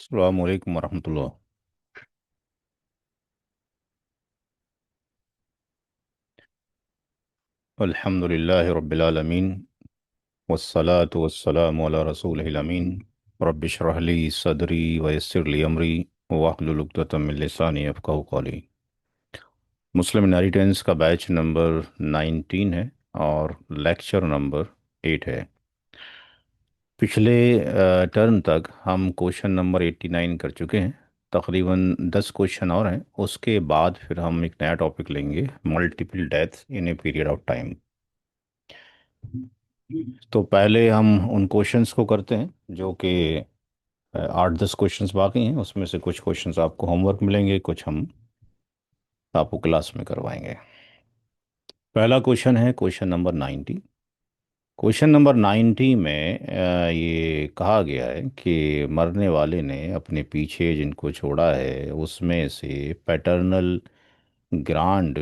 अस्सलाम वालेकुम वरहमतुल्लाह। अल्हम्दुलिल्लाहि रब्बिल आलमीन वस्सलातु वस्सलामु अला रसूलिहिल अमीन। रब्बि इश्रह ली सदरी व यस्सिर ली अमरी वहलुल उक़दतम मिन लिसानी यफ़क़हू क़ौली। मुस्लिम इनहेरिटेंस का बैच नंबर 19 है और लेक्चर नंबर 8 है। पिछले टर्म तक हम क्वेश्चन नंबर 89 कर चुके हैं। तकरीबन 10 क्वेश्चन और हैं। उसके बाद फिर हम एक नया टॉपिक लेंगे, multiple deaths in a period of time. तो पहले हम उन क्वेश्चंस को करते हैं जो कि 8-10 क्वेश्चंस बाकी हैं। उसमें से कुछ क्वेश्चंस आपको होमवर्क मिलेंगे, कुछ हम आपको क्लास में करवाएंगे। पहला क्वेश्चन है क्वेश्चन नंबर 90। क्वेश्चन नंबर 90 में ये कहा गया है कि मरने वाले ने अपने पीछे जिनको छोड़ा है उसमें से ग्रांड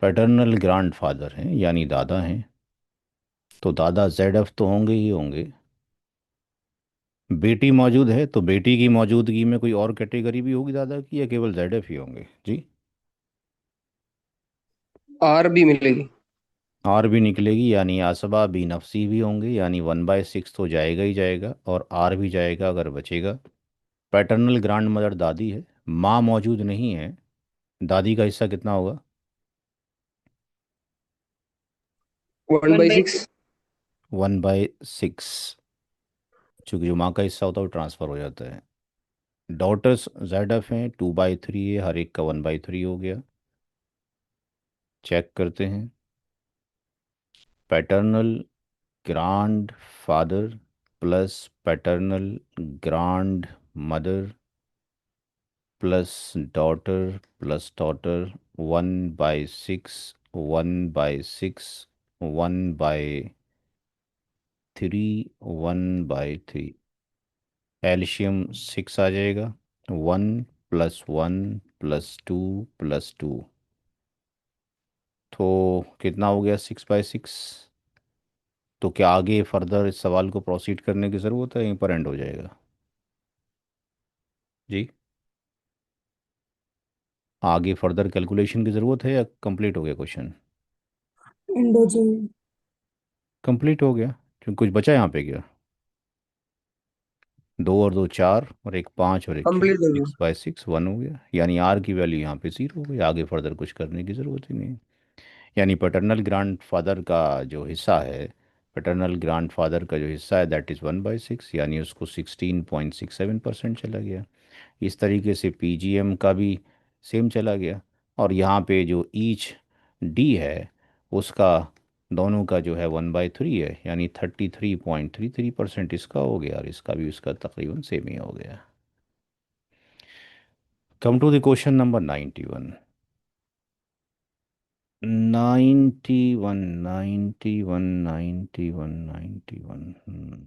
पैटर्नल ग्रांड फादर हैं यानी दादा हैं। तो दादा जेड एफ तो होंगे ही होंगे। बेटी मौजूद है तो बेटी की मौजूदगी में कोई और कैटेगरी भी होगी दादा की, या केवल जेड एफ ही होंगे जी? आर भी मिलेगी। आर भी निकलेगी, यानी आसबा भी नफसी भी होंगे, यानी 1/6 तो जाएगा ही जाएगा और आर भी जाएगा अगर बचेगा। पैटर्नल ग्रांड मदर दादी है, माँ मौजूद नहीं है। दादी का हिस्सा कितना होगा? 1/6। 1/6। चूंकि जो माँ का हिस्सा होता है वो ट्रांसफ़र हो जाता है। डॉटर्स जेड एफ हैं, 2/3 है, हर एक का 1/3 हो गया। चेक करते हैं। Paternal grand father plus paternal grand mother plus daughter 1/6, 1/6, 1/3, 1/3। एल्शियम 6 आ जाएगा। 1 + 1 + 2 + 2। तो कितना हो गया? 6/6। तो क्या आगे फर्दर इस सवाल को प्रोसीड करने की ज़रूरत है, यहीं पर एंड हो जाएगा जी? आगे फर्दर कैलकुलेशन की ज़रूरत है या कंप्लीट हो गया क्वेश्चन? इंडोजिन। कंप्लीट हो गया। क्योंकि कुछ बचा यहाँ पे क्या? 2 और 2 4 और एक 5 और एक 6, कंप्लीट हो गया। 6/6 1 हो गया। यानी आर की वैल्यू यहाँ पे 0 हो गई। आगे फर्दर कुछ करने की ज़रूरत ही नहीं है। यानी पैटर्नल ग्रांड फादर का जो हिस्सा है, पैटर्नल ग्रांड फादर का जो हिस्सा है दैट इज़ 1/6, यानी उसको 16.67% चला गया। इस तरीके से पीजीएम का भी सेम चला गया। और यहाँ पे जो ईच डी है उसका, दोनों का जो है 1/3 है, यानी 33.33% इसका हो गया और इसका भी उसका तकरीबन सेम ही हो गया। Come to the question number 91। 91, 91, 91, 91।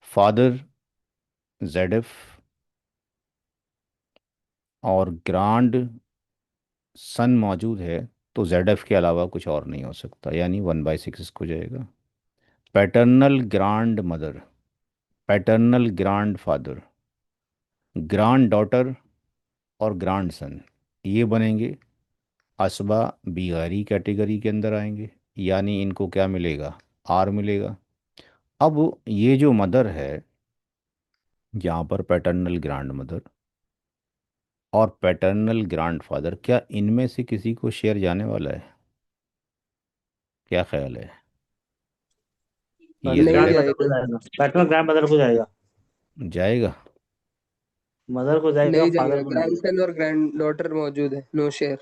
Father Z F और ग्रांड सन मौजूद है, तो जेड एफ के अलावा कुछ और नहीं हो सकता, यानी 1/6 इसको जाएगा। Paternal grand mother, paternal grand father, grand daughter और ग्रांड सन, ये बनेंगे असबा बिगारी कैटेगरी के अंदर आएंगे। यानी इनको क्या मिलेगा? आर मिलेगा। अब ये जो मदर है, यहाँ पर पैटर्नल ग्रांड मदर और पैटर्नल ग्रांड फादर, क्या इनमें से किसी को शेयर जाने वाला है? क्या ख्याल है? ये नहीं जेड ग्रैंड एफ मदर को जाएगा। जाएगा, पैटर्न ग्रैंड मदर को जाएगा। जाएगा? मदर को जाएगा, नहीं फादर जाएगा, को नहीं ग्रैंड जाएगा। सन और ग्रैंड डॉटर मौजूद है, नो शेयर।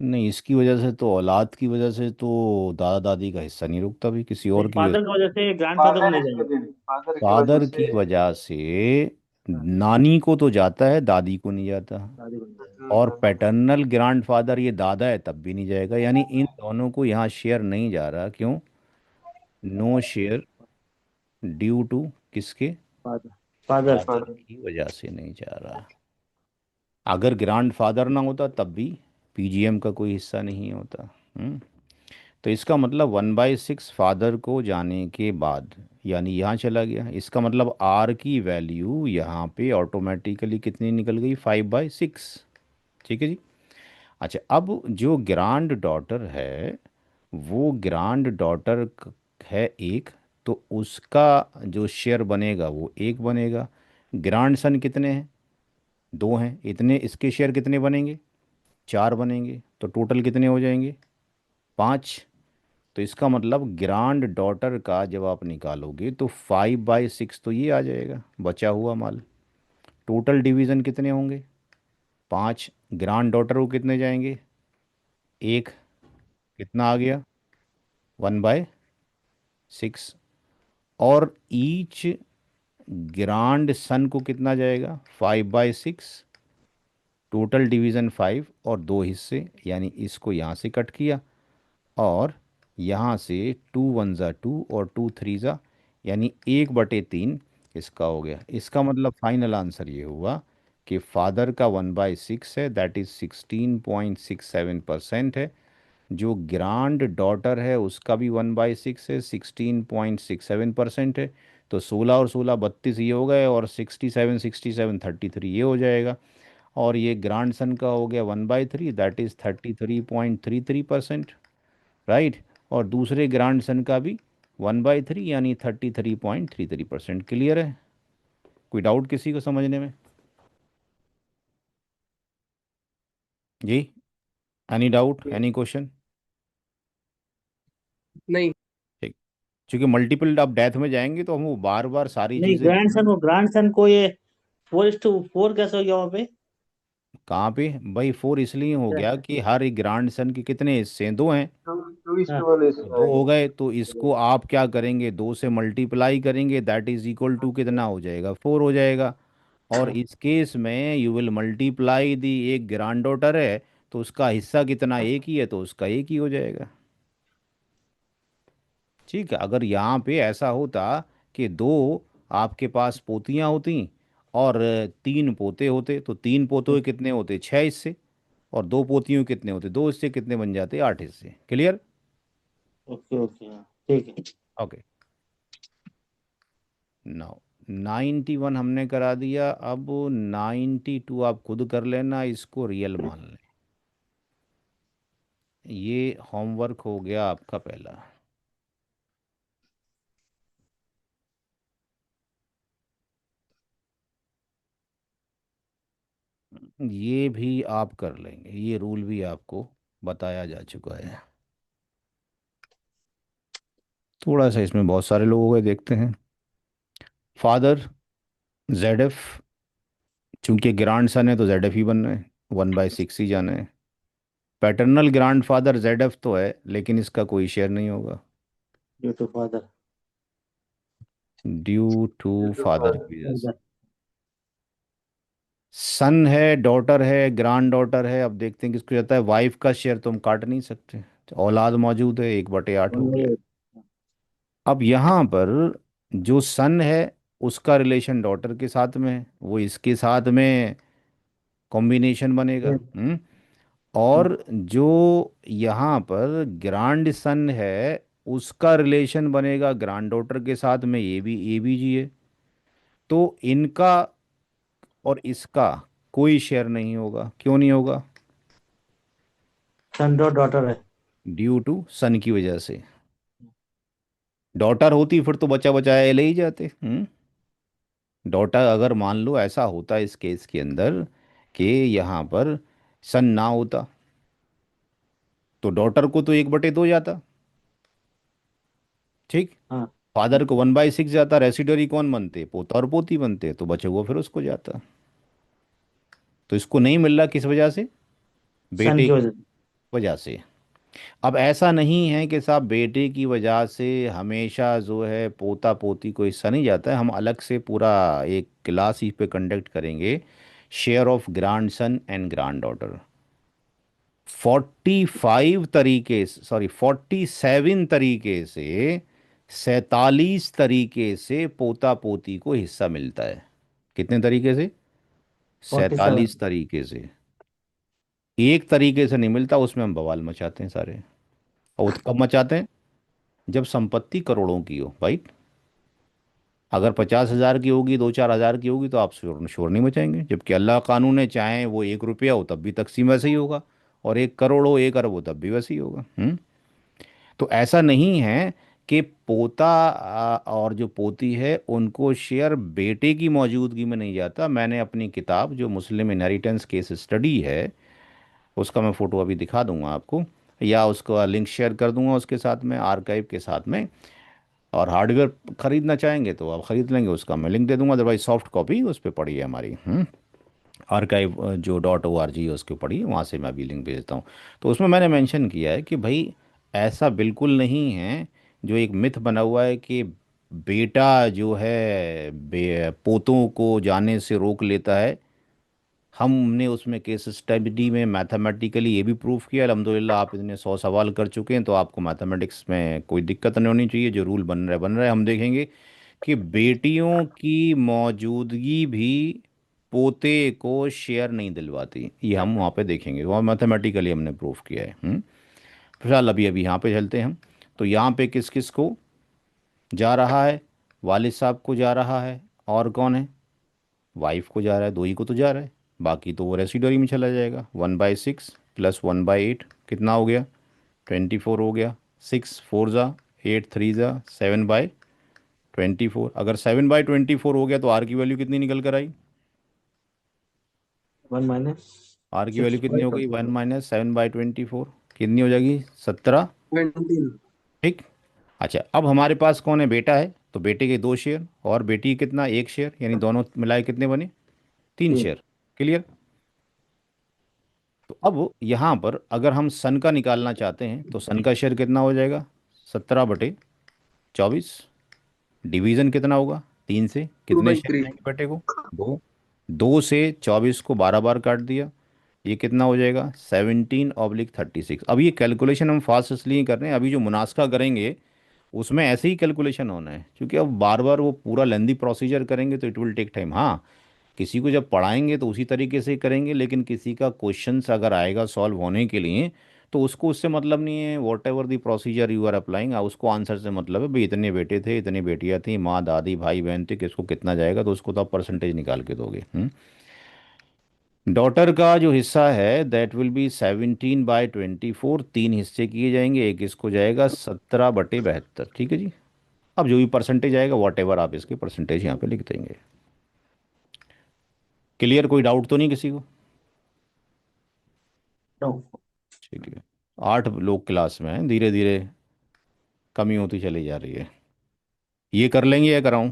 नहीं, इसकी वजह से तो, औलाद की वजह से तो दादा दादी का हिस्सा नहीं रुकता भी, किसी नहीं, और की वजह फादर से। की वजह से ग्रैंड फादर को फादर नहीं इसकी जाएगा। वजह नहीं, फादर की वजह फादर से। की वजह से नानी को तो जाता है, दादी को नहीं जाता। दादी को नहीं जाएगा। और पैटर्नल ग्रांड फादर ये दादा है तब भी नहीं जाएगा, यानी इन दोनों को यहाँ शेयर नहीं जा रहा। क्यों? नो शेयर ड्यू टू किसके? फादर। फादर। फादर की वजह से नहीं जा रहा। अगर ग्रांड फादर ना होता तब भी पीजीएम का कोई हिस्सा नहीं होता। हम्म तो इसका मतलब 1/6 फादर को जाने के बाद, यानी यहाँ चला गया, इसका मतलब आर की वैल्यू यहाँ पे ऑटोमेटिकली कितनी निकल गई, 5/6। ठीक है जी। अच्छा, अब जो ग्रांड डॉटर है, वो ग्रांड डॉटर है एक, तो उसका जो शेयर बनेगा वो एक बनेगा। ग्रांड सन कितने हैं, दो हैं, इतने इसके शेयर कितने बनेंगे, चार बनेंगे, तो टोटल कितने हो जाएंगे, पाँच। तो इसका मतलब ग्रांड डॉटर का जब आप निकालोगे तो 5/6 तो ये आ जाएगा बचा हुआ माल। टोटल डिवीज़न कितने होंगे, पाँच। ग्रांड डॉटर को कितने जाएंगे, एक। कितना आ गया, 1/6। और ईच ग्रांड सन को कितना जाएगा, 5/6। टोटल डिवीज़न 5 और दो हिस्से, यानी इसको यहाँ से कट किया, और यहाँ से 2 1 2 और 2 3 यानी 1/3 इसका हो गया। इसका मतलब फाइनल आंसर ये हुआ कि फादर का 1/6 है, दैट इज़ 16.67% है। जो ग्रांड डॉटर है उसका भी 1/6 है, 16.67% है। तो 16 और 16 32 ये हो गए, और 67 67 33 ये हो जाएगा। और ये ग्रांड सन का हो गया 1/3, दैट इज़ 33.33%। राइट। और दूसरे ग्रांड सन का भी 1/3 यानी 33.33%। क्लियर है, कोई डाउट किसी को समझने में जी, एनी डाउट, एनी क्वेश्चन। नहीं। ठीक। क्योंकि मल्टीपल आप डेथ में जाएंगे तो हम वो बार बार सारी नहीं, चीज़ें जोड़ेंगे। ग्रैंड सन को ये 4:4 कैसे हो गया वहाँ पे? कहाँ पे भाई, फोर इसलिए हो अच्छा। गया कि हर एक ग्रांड सन के कितने हिस्से हैं, दो हैं। टू इज हाँ। टू वन तो दो हो गए, तो इसको आप क्या करेंगे, दो से मल्टीप्लाई करेंगे, दैट इज इक्वल टू कितना हो जाएगा, फोर हो जाएगा। और हाँ। इस केस में यू विल मल्टीप्लाई दी, एक ग्रांड डॉटर है तो उसका हिस्सा कितना, एक ही है, तो उसका एक ही हो जाएगा। ठीक है। अगर यहाँ पे ऐसा होता कि दो आपके पास पोतियाँ होती और तीन पोते होते, तो तीन पोतों के कितने होते, छः हिस्से। और दो पोतियों के कितने होते, दो हिस्से, कितने बन जाते, आठ हिस्से। क्लियर। ओके ओके, हाँ ठीक है। ओके। नाउ 91 हमने करा दिया, अब 92 आप खुद कर लेना, इसको रियल मान लें। ये होमवर्क हो गया आपका पहला। ये भी आप कर लेंगे, ये रूल भी आपको बताया जा चुका है। थोड़ा सा इसमें बहुत सारे लोग हो गए, देखते हैं। फादर जेड एफ, चूंकि ग्रांड सन है तो जेड एफ ही बनना है, 1/6 ही जाना है। Paternal grandfather Z F तो है, लेकिन इसका कोई शेयर नहीं होगा, due to father. Due to father की वजह से। सन है, डॉटर है, ग्रांड डॉटर है, अब देखते हैं किसको जाता है। वाइफ का शेयर तो हम काट नहीं सकते, औलाद मौजूद है, 1/8 हो गया। अब यहाँ पर जो सन है उसका रिलेशन डॉटर के साथ में है, वो इसके साथ में कॉम्बिनेशन बनेगा। और जो यहाँ पर ग्रांड सन है उसका रिलेशन बनेगा ग्रांड डॉटर के साथ में, ये भी जी है। तो इनका और इसका कोई शेयर नहीं होगा, क्यों नहीं होगा, सन डॉटर है। ड्यू टू सन की वजह से। डॉटर होती फिर तो बचा बचाया ले ही जाते। डॉटर अगर मान लो ऐसा होता इस केस के अंदर कि यहाँ पर सन ना होता, तो डॉटर को तो 1/2 जाता। ठीक। हाँ। फादर को 1/6 जाता, रेसिडरी कौन बनते, पोता और पोती बनते, तो बचे हुआ फिर उसको जाता। तो इसको नहीं मिल रहा किस वजह से, सन बेटे की की वजह से। वजह से। अब ऐसा नहीं है कि साहब बेटे की वजह से हमेशा जो है पोता पोती को हिस्सा नहीं जाता है, हम अलग से पूरा एक क्लास ही पे कंडक्ट करेंगे, share of grand son and grand daughter. 47 तरीके से, 47 तरीके से पोता पोती को हिस्सा मिलता है। कितने तरीके से, 47। 47 तरीके से। एक तरीके से नहीं मिलता, उसमें हम बवाल मचाते हैं सारे। और वो कब मचाते हैं? जब संपत्ति करोड़ों की हो, राइट। अगर 50,000 की होगी, 2-4 हज़ार की होगी, तो आप शोर शोर नहीं मचाएंगे। जबकि अल्लाह का कानून है, चाहे वो 1 रुपया हो तब भी तकसीम वैसे ही होगा, और 1 करोड़ हो, 1 अरब हो, तब भी वैसे ही होगा। तो ऐसा नहीं है कि पोता और जो पोती है उनको शेयर बेटे की मौजूदगी में नहीं जाता। मैंने अपनी किताब जो मुस्लिम इनहेरिटेंस केस स्टडी है, उसका मैं फ़ोटो अभी दिखा दूंगा आपको, या उसका लिंक शेयर कर दूंगा उसके साथ में, आर्काइव के साथ में। और हार्डवेयर खरीदना चाहेंगे तो आप खरीद लेंगे, उसका मैं लिंक दे दूंगा। अदरवाइज सॉफ्ट कॉपी उस पर पड़ी है हमारी, आर्काइव जो .org है उसके पढ़िए, वहाँ से मैं अभी लिंक भेजता हूँ। तो उसमें मैंने मेंशन किया है कि भाई ऐसा बिल्कुल नहीं है, जो एक मिथ बना हुआ है कि बेटा जो है पोतों को जाने से रोक लेता है। हमने उसमें केस स्टडी में मैथमेटिकली ये भी प्रूफ किया। अल्हम्दुलिल्लाह आप इतने 100 सवाल कर चुके हैं, तो आपको मैथमेटिक्स में कोई दिक्कत नहीं होनी चाहिए। जो रूल बन रहा है हम देखेंगे कि बेटियों की मौजूदगी भी पोते को शेयर नहीं दिलवाती। ये हम वहाँ पे देखेंगे, वहाँ मैथमेटिकली हमने प्रूफ किया है। फिलहाल अभी अभी यहाँ पे चलते हैं हम। तो यहाँ पे किस किस को जा रहा है? वालिद साहब को जा रहा है, और कौन है? वाइफ को जा रहा है, दो ही को तो जा रहा है। बाकी तो वो रेसिडुअरी में चला जाएगा। 1/6 प्लस 1/8 कितना हो गया? 24 हो गया। 6 4 ज़ा 8 3 ज़ा 7/24। अगर 7/24 हो गया तो आर की वैल्यू कितनी निकल कर आई? आर की वैल्यू कितनी हो गई? 1 - 7/24 कितनी हो जाएगी? 17। 17। ठीक। अच्छा, अब हमारे पास कौन है? बेटा है, तो बेटे के 2 शेयर और बेटी कितना? 1 शेयर, यानी दोनों मिलाए कितने बने? 3 शेयर। क्लियर? तो अब यहाँ पर अगर हम सन का निकालना चाहते हैं तो सन का शेयर कितना हो जाएगा? 17/24। डिवीज़न कितना होगा? 3 से। टू कितने बाई शेयर थ्री जाएंगे बेटे को? 2। 2 से 24 को 12 बार काट दिया, ये कितना हो जाएगा? 17/36। अब ये कैलकुलेशन हम फास्ट इसलिए कर रहे हैं, अभी जो मुनास्खा करेंगे उसमें ऐसे ही कैलकुलेशन होना है, क्योंकि अब बार बार वो पूरा लेंदी प्रोसीजर करेंगे तो इट विल टेक टाइम। हाँ, किसी को जब पढ़ाएंगे तो उसी तरीके से ही करेंगे, लेकिन किसी का क्वेश्चंस अगर आएगा सॉल्व होने के लिए, तो उसको उससे मतलब नहीं है। Whatever the procedure you are applying, उसको आंसर से मतलब है। भाई इतने बेटे थे, इतनी बेटियां थी, माँ दादी भाई बहन थे, किसको कितना जाएगा, तो उसको तो आप परसेंटेज निकाल के दोगे। डॉटर का जो हिस्सा है दैट विल बी 17/24। 3 हिस्से किए जाएंगे, एक इसको जाएगा 17/72। ठीक है जी। अब जो भी परसेंटेज आएगा वॉट एवर, आप इसके परसेंटेज यहाँ पे लिख देंगे। क्लियर? कोई डाउट तो नहीं किसी को? ठीक है। 8 लोग क्लास में हैं, धीरे धीरे कमी होती चली जा रही है। ये कर लेंगे या कराऊं?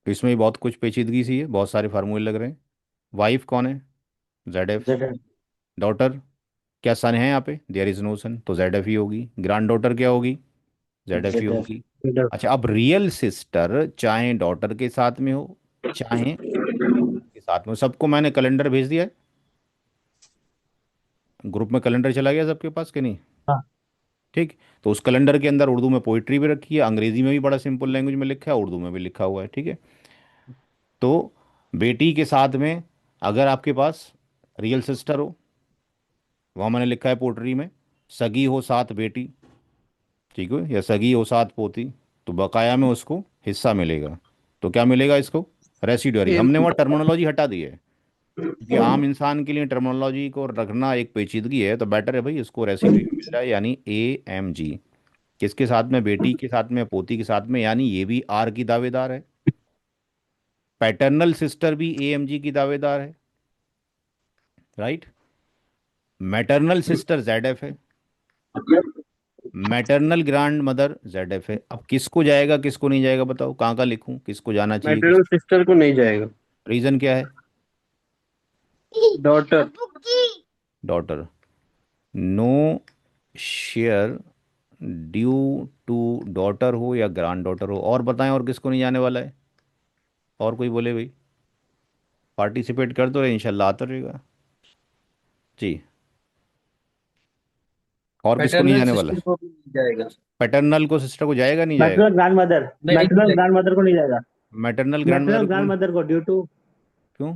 तो इसमें भी बहुत कुछ पेचीदगी सी है, बहुत सारे फार्मूले लग रहे हैं। वाइफ कौन है? ZF। जेड डॉटर, क्या सन है यहाँ पे? देयर इज नो सन, तो ZF ही होगी। ग्रैंड डॉटर क्या होगी? ZF ही जेड होगी। अच्छा, अब रियल सिस्टर चाहे डॉटर के साथ में हो, चाहे के साथ में हो, सबको मैंने कैलेंडर भेज दिया है। ग्रुप में कैलेंडर चला गया सबके पास कि नहीं? हाँ। ठीक। तो उस कैलेंडर के अंदर उर्दू में पोइट्री भी रखी है, अंग्रेजी में भी बड़ा सिंपल लैंग्वेज में लिखा है, उर्दू में भी लिखा हुआ है। ठीक है। तो बेटी के साथ में अगर आपके पास रियल सिस्टर हो, वहाँ मैंने लिखा है पोइट्री में, सगी हो साथ बेटी, ठीक है, या सगी हो साथ पोती, तो बकाया में उसको हिस्सा मिलेगा। तो क्या मिलेगा इसको? रेसिडुअरी। एम। हमने वहाँ टर्मिनोलॉजी हटा दी है, क्योंकि आम इंसान के लिए टर्मिनोलॉजी को रखना एक पेचीदगी है, तो बेटर है भाई इसको रेसिडुअरी मिल जाए, यानी AMG। किसके साथ में? बेटी के साथ में, पोती के साथ में, यानी ये भी आर की दावेदार है। पैटर्नल सिस्टर भी AMG की दावेदार है, राइट। मैटरनल सिस्टर ZF है। मैटरनल ग्रैंड मदर ZF है। अब किसको जाएगा किसको नहीं जाएगा बताओ, कहाँ का लिखूं, किसको जाना चाहिए मैटरनल सिस्टर को नहीं जाएगा। रीजन क्या है? Daughter. Daughter, no share due to daughter हो या ग्रैंड डॉटर हो। और बताएं, और किसको नहीं जाने वाला है? और कोई बोले भाई, पार्टिसिपेट कर दो रहे, इंशाल्लाह आता रहेगा जी। और किसको नहीं पैटर्नल जाने वाला? सिस्टर को भी नहीं जाएगा। पैटर्नल को, सिस्टर को जाएगा नहीं जाएगा? मैटरनल ग्रैंड मदर, नहीं मैटरनल जाएगा। ग्रैंड मदर को नहीं जाएगा। मैटरनल ग्रैंड मदर मैटरनल को? ग्रैंड मदर को ड्यू टू क्यों?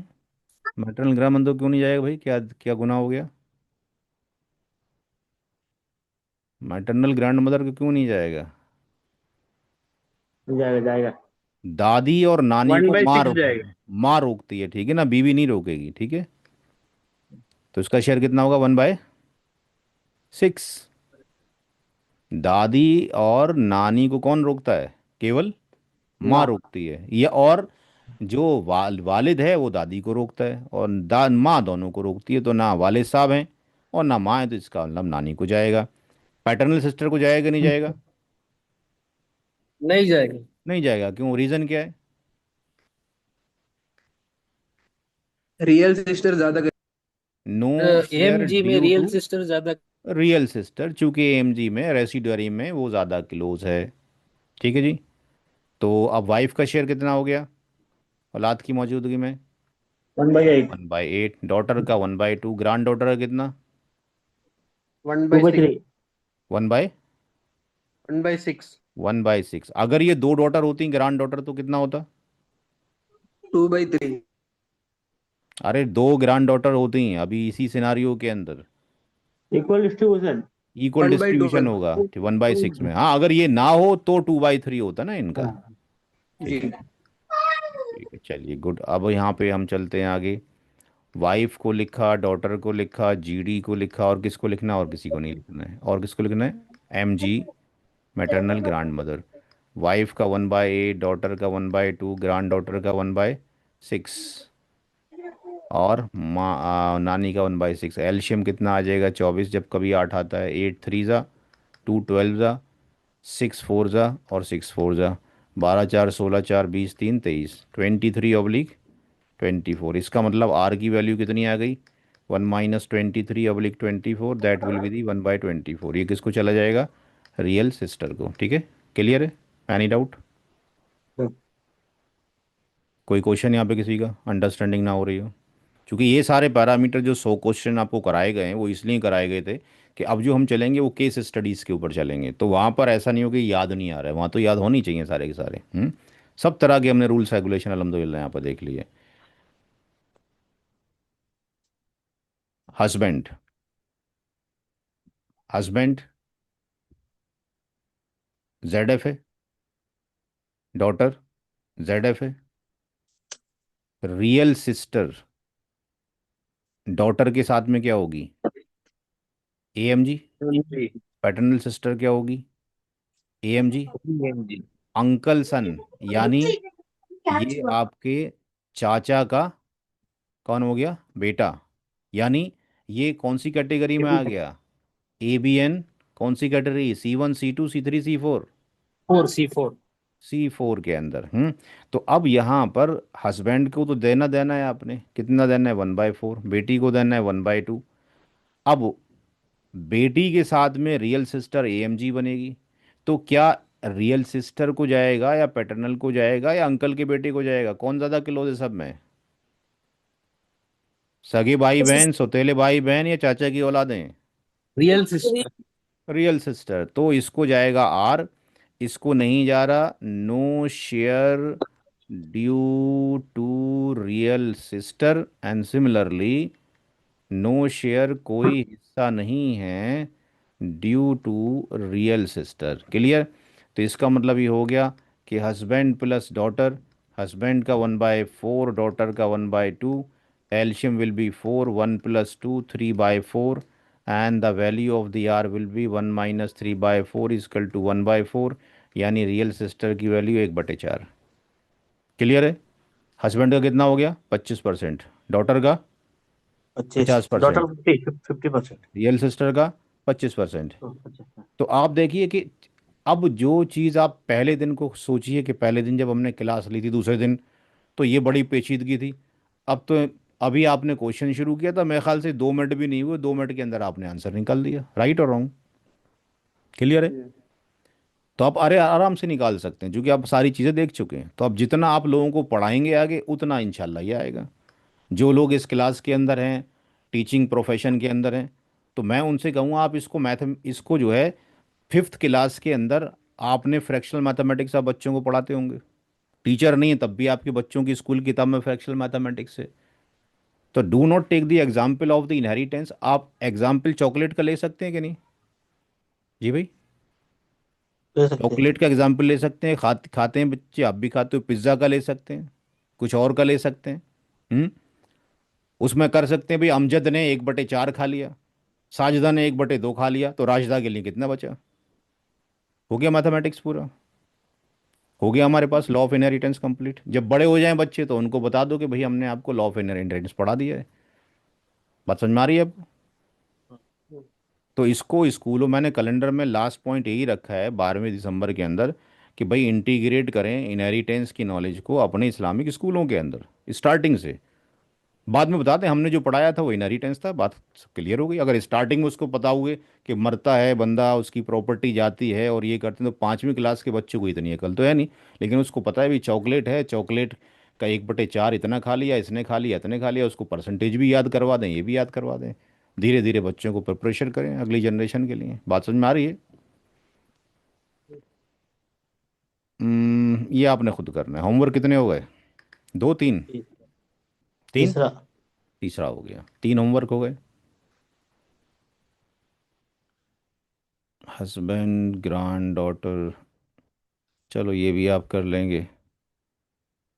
मैटरनल ग्रैंड मदर क्यों नहीं जाएगा भाई? क्या क्या गुनाह हो गया? मैटरनल ग्रैंड मदर को क्यों नहीं जाएगा? जाएगा जाएगा। दादी और नानी वन को बाई सिक्स जाएगा। माँ रोकती है, ठीक है ना, बीवी नहीं रोकेगी, ठीक है। तो इसका शेयर कितना होगा? 1/6। दादी और नानी को कौन रोकता है? केवल माँ माँ। रोकती है। ये और जो वालिद है वो दादी को रोकता है, और माँ दोनों को रोकती है। तो ना वालिद साहब हैं और ना माँ है, तो इसका मतलब नानी को जाएगा। पैटर्नल सिस्टर को जाएगा नहीं जाएगा? नहीं जाएगा। नहीं जाएगा, क्यों? रीज़न क्या है? रियल सिस्टर ज्यादा नो शेयर एएमजी में ड्यू रियल टू सिस्टर ज्यादा। रियल सिस्टर, चूंकि एएमजी में रेसिडुअरी में वो ज़्यादा क्लोज है। ठीक है जी। तो अब वाइफ का शेयर कितना हो गया औलाद की मौजूदगी में? 1/8। 1/8। डॉटर का 1/2। ग्रांड डॉटर का कितना? One two by by six three 1/? 1/6। 1/6। अगर ये दो डॉटर होती ग्रांड डॉटर तो कितना होता? 2/3। अरे दो ग्रांड डॉटर होती हैं अभी इसी सिनारियो के अंदर, इक्वल डिस्ट्रीब्यूशन। इक्वल 1/2 डिस्ट्रीब्यूशन होगा। होगा। 1/6 में, हाँ, अगर ये ना हो तो 2/3 होता ना इनका। हाँ। ठीक है। जी। ठीक है, चलिए गुड। अब यहाँ पे हम चलते हैं आगे। वाइफ को लिखा, डॉटर को लिखा, जीडी को लिखा, और किसको लिखना है? और किसी को नहीं लिखना है। और किसको लिखना है? MG, maternal grand mother. Wife का 1/8, डॉटर का 1/2, ग्रांड डॉटर का 1/6, और नानी का 1/6। एलशियम कितना आ जाएगा? 24, जब कभी 8 आता है। 8 3 ज़ा, 2 12 ज़ा, 6 4 ज़ा, और 6 4 ज़ा। 12 4 16, 4 20, 3 23, 23/24। इसका मतलब आर की वैल्यू कितनी आ गई? 1 - 23/24, दैट विल बी दी 1/24। ये किसको चला जाएगा? रियल सिस्टर को। ठीक है, क्लियर है? Any doubt? कोई क्वेश्चन यहाँ पे किसी का अंडरस्टैंडिंग ना हो रही हो? क्योंकि ये सारे पैरामीटर जो 100 क्वेश्चन आपको कराए गए हैं वो इसलिए कराए गए थे कि अब जो हम चलेंगे वो केस स्टडीज़ के ऊपर चलेंगे, तो वहाँ पर ऐसा नहीं हो कि याद नहीं आ रहा है, वहाँ तो याद होनी चाहिए सारे के सारे। सब तरह के हमने रूल्स रेगुलेशन अलहमदिल्ला यहाँ पर देख लिए। हस्बैंड, हस्बैंड ZF है, डॉटर ZF है, रियल सिस्टर डॉटर के साथ में क्या होगी? AMG। जी। पैटर्नल सिस्टर क्या होगी? AMG। जी। अंकल सन, यानी ये आपके चाचा का कौन हो गया? बेटा। यानी ये कौन सी कैटेगरी में आ गया? ABN। कौन सी category? C1 C2 C3 C4? C4। C4 के अंदर। तो अब यहाँ पर हस्बैंड को तो देना देना है, आपने कितना देना है? 1/4। बेटी को देना है 1/2। अब बेटी के साथ में रियल सिस्टर AMG बनेगी, तो क्या रियल सिस्टर को जाएगा या पैटर्नल को जाएगा या अंकल के बेटे को जाएगा? कौन ज़्यादा क्लोज है सब में? सगे भाई बहन, सौतेले भाई बहन, या चाचा की औलादें? Real sister. रियल सिस्टर, तो इसको जाएगा R। इसको नहीं जा रहा। No share due to real sister, and similarly no share, कोई हिस्सा नहीं है due to real sister. Clear? तो इसका मतलब ये हो गया कि हस्बैंड प्लस डॉटर, हस्बैंड का 1/4, डॉटर का 1/2, एल्शियम will be 4, 1 + 2 3/4, and the value of the R will be 1 - 3/4 equal to 1/4, यानी रियल सिस्टर की वैल्यू 1/4। क्लियर है? हस्बैंड का कितना हो गया? 25%। डॉटर का 25। डॉटर 50%। 50%। रियल सिस्टर का 25%। तो आप देखिए कि अब जो चीज़ आप पहले दिन को सोचिए कि पहले दिन जब हमने क्लास ली थी दूसरे दिन, तो ये बड़ी पेचीदगी थी। अब तो अभी आपने क्वेश्चन शुरू किया था, मेरे ख्याल से 2 मिनट भी नहीं हुए, 2 मिनट के अंदर आपने आंसर निकाल दिया। राइट और रॉन्ग? क्लियर है? तो आप अरे आराम से निकाल सकते हैं क्योंकि आप सारी चीज़ें देख चुके हैं। तो अब जितना आप लोगों को पढ़ाएंगे आगे उतना इंशाल्लाह ये आएगा। जो लोग इस क्लास के अंदर हैं, टीचिंग प्रोफेशन के अंदर हैं, तो मैं उनसे कहूँगा आप इसको जो है 5th क्लास के अंदर आपने फ्रैक्शनल मैथमेटिक्स आप बच्चों को पढ़ाते होंगे। टीचर नहीं है तब भी आपके बच्चों की स्कूल किताब में फ्रैक्शनल मैथमेटिक्स है। तो do not take the example of the inheritance. आप एग्जाम्पल चॉकलेट का ले सकते हैं कि नहीं? जी भाई। ले सकते हैं। चॉकलेट का एग्जाम्पल ले सकते हैं, खाते हैं बच्चे, आप भी खाते हो, पिज्ज़ा का ले सकते हैं, कुछ और का ले सकते हैं। हम्म। उसमें कर सकते हैं भाई, अमजद ने 1/4 खा लिया, साजिदा ने 1/2 खा लिया, तो राशिदा के लिए कितना बचा? हो गया मैथमेटिक्स पूरा। हो गया हमारे पास लॉ ऑफ इनहेरिटेंस कंप्लीट। जब बड़े हो जाएं बच्चे तो उनको बता दो कि भाई हमने आपको लॉ ऑफ इनहेरिटेंस पढ़ा दिया है। बात समझ में आ रही है अब? तो इसको स्कूलों, मैंने कैलेंडर में लास्ट पॉइंट यही रखा है 12वें दिसंबर के अंदर, कि भाई इंटीग्रेट करें इनहेरिटेंस की नॉलेज को अपने इस्लामिक स्कूलों के अंदर स्टार्टिंग से। बाद में बताते हैं हमने जो पढ़ाया था वो इनहेरिटेंस था, बात क्लियर हो गई। अगर स्टार्टिंग में उसको पता हुए कि मरता है बंदा, उसकी प्रॉपर्टी जाती है और ये करते हैं, तो 5वीं क्लास के बच्चे को इतनी अकल तो है नहीं। लेकिन उसको पता है भी चॉकलेट है, चॉकलेट का 1/4 इतना खा लिया, इसने खा लिया, इतने खा लिया, उसको परसेंटेज भी याद करवा दें, ये भी याद करवा दें। धीरे धीरे बच्चों को प्रिपरेशन करें अगली जनरेशन के लिए। बात समझ में आ रही है? ये आपने खुद करना है। होमवर्क कितने हो गए? दो, तीन? तीन। तीसरा। तीसरा हो गया, 3 होमवर्क हो गए। हस्बैंड, ग्रैंड डॉटर, चलो ये भी आप कर लेंगे।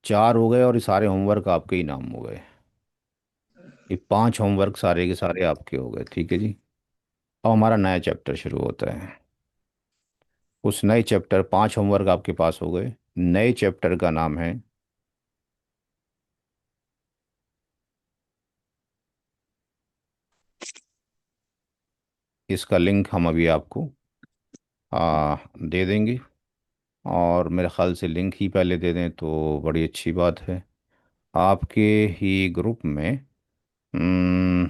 4 हो गए और ये सारे होमवर्क आपके ही नाम हो गए। ये 5 होमवर्क सारे के सारे आपके हो गए, ठीक है जी। अब हमारा नया चैप्टर शुरू होता है। उस नए चैप्टर, 5 होमवर्क आपके पास हो गए। नए चैप्टर का नाम है, इसका लिंक हम अभी आपको दे देंगे। और मेरे ख्याल से लिंक ही पहले दे दें तो बड़ी अच्छी बात है। आपके ही ग्रुप में। हम्म,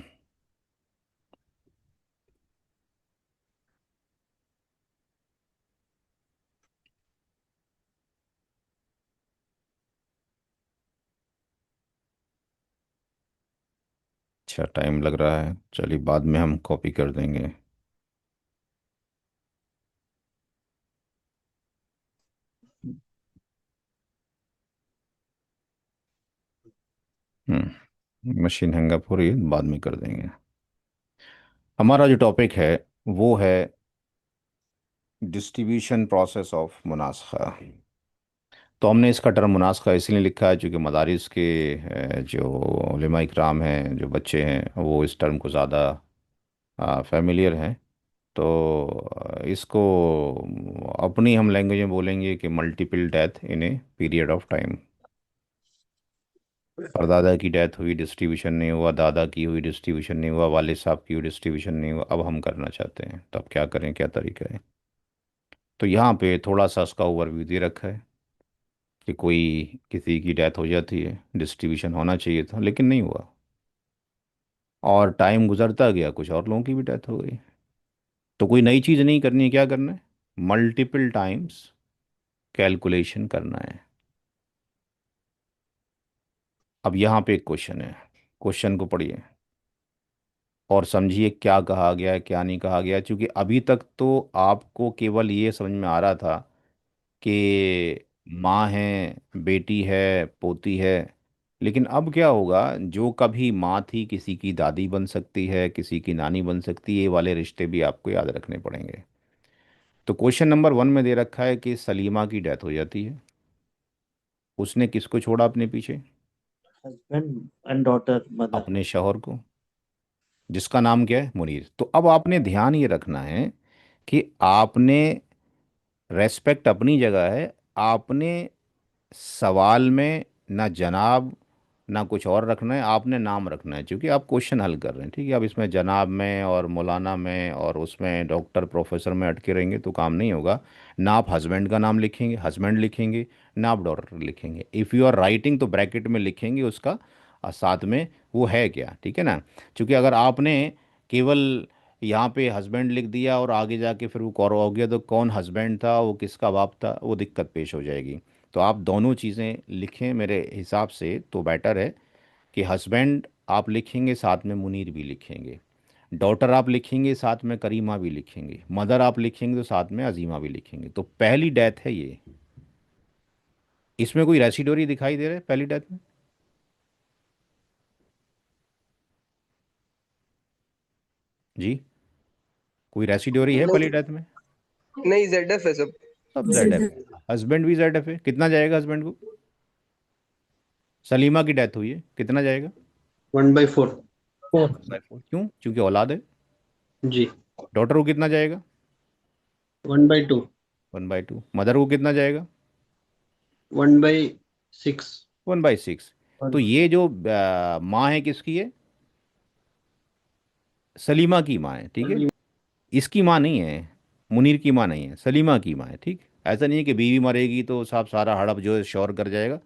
अच्छा टाइम लग रहा है, चलिए बाद में हम कॉपी कर देंगे। मशीन हैंगअप हो रही है, बाद में कर देंगे। हमारा जो टॉपिक है वो है डिस्ट्रीब्यूशन प्रोसेस ऑफ मुनासखा। तो हमने इसका टर्म मुनासखा इसलिए लिखा है क्योंकि मदारिस के जो उलेमा इकराम हैं, जो बच्चे हैं, वो इस टर्म को ज़्यादा फेमिलियर हैं। तो इसको अपनी हम लैंग्वेज में बोलेंगे कि multiple death in a period of time. परदादा की डेथ हुई, डिस्ट्रीब्यूशन नहीं हुआ, दादा की हुई, डिस्ट्रीब्यूशन नहीं हुआ, वालिद साहब की हुई, डिस्ट्रीब्यूशन नहीं हुआ, अब हम करना चाहते हैं, तो अब क्या करें, क्या तरीका है? तो यहाँ पे थोड़ा सा उसका ओवरव्यू दे रखा है कि कोई किसी की डेथ हो जाती है, डिस्ट्रीब्यूशन होना चाहिए था लेकिन नहीं हुआ, और टाइम गुजरता गया, कुछ और लोगों की भी डेथ हो गई। तो कोई नई चीज़ नहीं करनी है, क्या करना है? मल्टीपल टाइम्स कैलकुलेशन करना है। अब यहाँ पे एक क्वेश्चन है, क्वेश्चन को पढ़िए और समझिए क्या कहा गया है, क्या नहीं कहा गया है। क्योंकि अभी तक तो आपको केवल ये समझ में आ रहा था कि माँ है, बेटी है, पोती है। लेकिन अब क्या होगा, जो कभी माँ थी किसी की दादी बन सकती है, किसी की नानी बन सकती है, ये वाले रिश्ते भी आपको याद रखने पड़ेंगे। तो क्वेश्चन नंबर 1 में दे रखा है कि सलीमा की डेथ हो जाती है। उसने किसको छोड़ा अपने पीछे? Husband and daughter mother. अपने शौहर को, जिसका नाम क्या है? मुनीर। तो अब आपने ध्यान ये रखना है कि आपने, रेस्पेक्ट अपनी जगह है, आपने सवाल में ना जनाब ना कुछ और रखना है, आपने नाम रखना है, क्योंकि आप क्वेश्चन हल कर रहे हैं, ठीक है? अब इसमें जनाब में और मौलाना में और उसमें डॉक्टर प्रोफेसर में अटके रहेंगे तो काम नहीं होगा। ना आप हस्बैंड का नाम लिखेंगे, हस्बैंड लिखेंगे, ना आप डॉटर लिखेंगे। इफ़ यू आर राइटिंग तो ब्रैकेट में लिखेंगे उसका साथ में वो है क्या, ठीक है ना? क्योंकि अगर आपने केवल यहाँ पे हस्बैंड लिख दिया और आगे जाके फिर वो कौर हो गया, तो कौन हस्बैंड था, वो किसका बाप था, वो दिक्कत पेश हो जाएगी। तो आप दोनों चीज़ें लिखें मेरे हिसाब से तो बेटर है कि हस्बैंड आप लिखेंगे साथ में मुनीर भी लिखेंगे, डॉटर आप लिखेंगे साथ में करीमा भी लिखेंगे, मदर आप लिखेंगे तो साथ में अजीमा भी लिखेंगे। तो पहली डेथ है ये। इसमें कोई रेसिडोरी दिखाई दे रहा है पहली डेथ में? जी, कोई रेसिडोरी है नहीं। पहली डेथ में? नहीं, ZF है सब। सब जेड एफ है। हस्बैंड भी जेड एफ है, कितना जाएगा हस्बैंड को? सलीमा की डेथ हुई है, कितना जाएगा? 1/4। 4। 1/4, क्यों? क्योंकि औलाद है। जी। डॉटर को कितना जाएगा? 1/2। 1/2। मदर को कितना जाएगा? 1/6। 1/6। तो ये जो माँ है किसकी है? सलीमा की माँ है, ठीक है। इसकी माँ नहीं है, मुनीर की माँ नहीं है, सलीमा की माँ है, ठीक। ऐसा नहीं है कि बीवी मरेगी तो साहब सारा हड़प जो है श्योर कर जाएगा।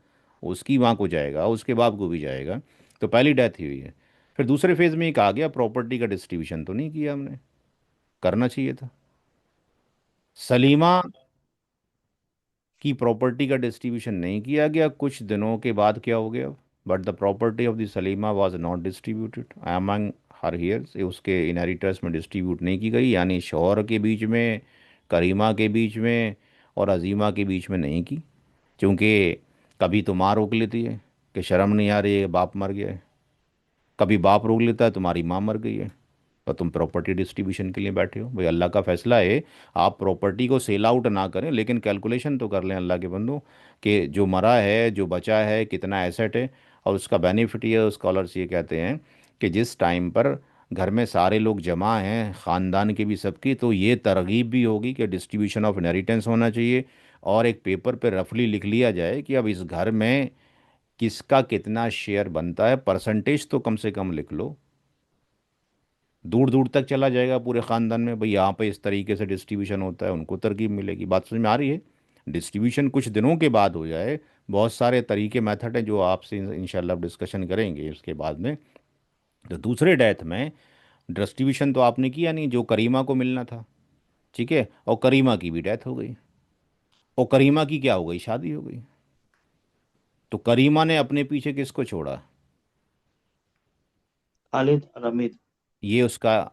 उसकी माँ को जाएगा, उसके बाप को भी जाएगा। तो पहली डेथ ही हुई है। फिर दूसरे फेज में एक आ गया, प्रॉपर्टी का डिस्ट्रीब्यूशन तो नहीं किया हमने, करना चाहिए था। सलीमा की प्रॉपर्टी का डिस्ट्रीब्यूशन नहीं किया गया। कुछ दिनों के बाद क्या हो गया? But the property of the Salima was not distributed among her heirs. उसके इनहेरिटर्स में डिस्ट्रीब्यूट नहीं की गई, यानी शौहर के बीच में, करीमा के बीच में और अजीमा के बीच में नहीं की। क्योंकि कभी तो माँ रोक लेती है कि शर्म नहीं आ रही है, बाप मर गया है। कभी बाप रोक लेता है, तुम्हारी माँ मर गई है, और तुम प्रॉपर्टी डिस्ट्रीब्यूशन के लिए बैठे हो। भाई अल्लाह का फैसला है, आप प्रॉपर्टी को सेल आउट ना करें, लेकिन कैलकुलेशन तो कर लें अल्लाह के बंदो, कि जो मरा है, जो बचा है, कितना एसेट है। और उसका बेनिफिट ये, स्कॉलर्स ये कहते हैं कि जिस टाइम पर घर में सारे लोग जमा हैं, ख़ानदान के भी सबकी, तो ये तरगीब भी होगी कि डिस्ट्रीब्यूशन ऑफ इनहेरिटेंस होना चाहिए। और एक पेपर पे रफली लिख लिया जाए कि अब इस घर में किसका कितना शेयर बनता है, परसेंटेज तो कम से कम लिख लो। दूर दूर तक चला जाएगा पूरे ख़ानदान में, भाई यहाँ पे इस तरीके से डिस्ट्रीब्यूशन होता है, उनको तरकीब मिलेगी। बात समझ में आ रही है? डिस्ट्रीब्यूशन कुछ दिनों के बाद हो जाए, बहुत सारे तरीके मेथड हैं जो आपसे इंशाल्लाह डिस्कशन करेंगे उसके बाद में। तो दूसरे डेथ में डिस्ट्रीब्यूशन तो आपने किया नहीं, जो करीमा को मिलना था, ठीक है। और करीमा की भी डेथ हो गई, और करीमा की क्या हो गई? शादी हो गई। तो करीमा ने अपने पीछे किसको छोड़ा? खालिद और हमीद। ये उसका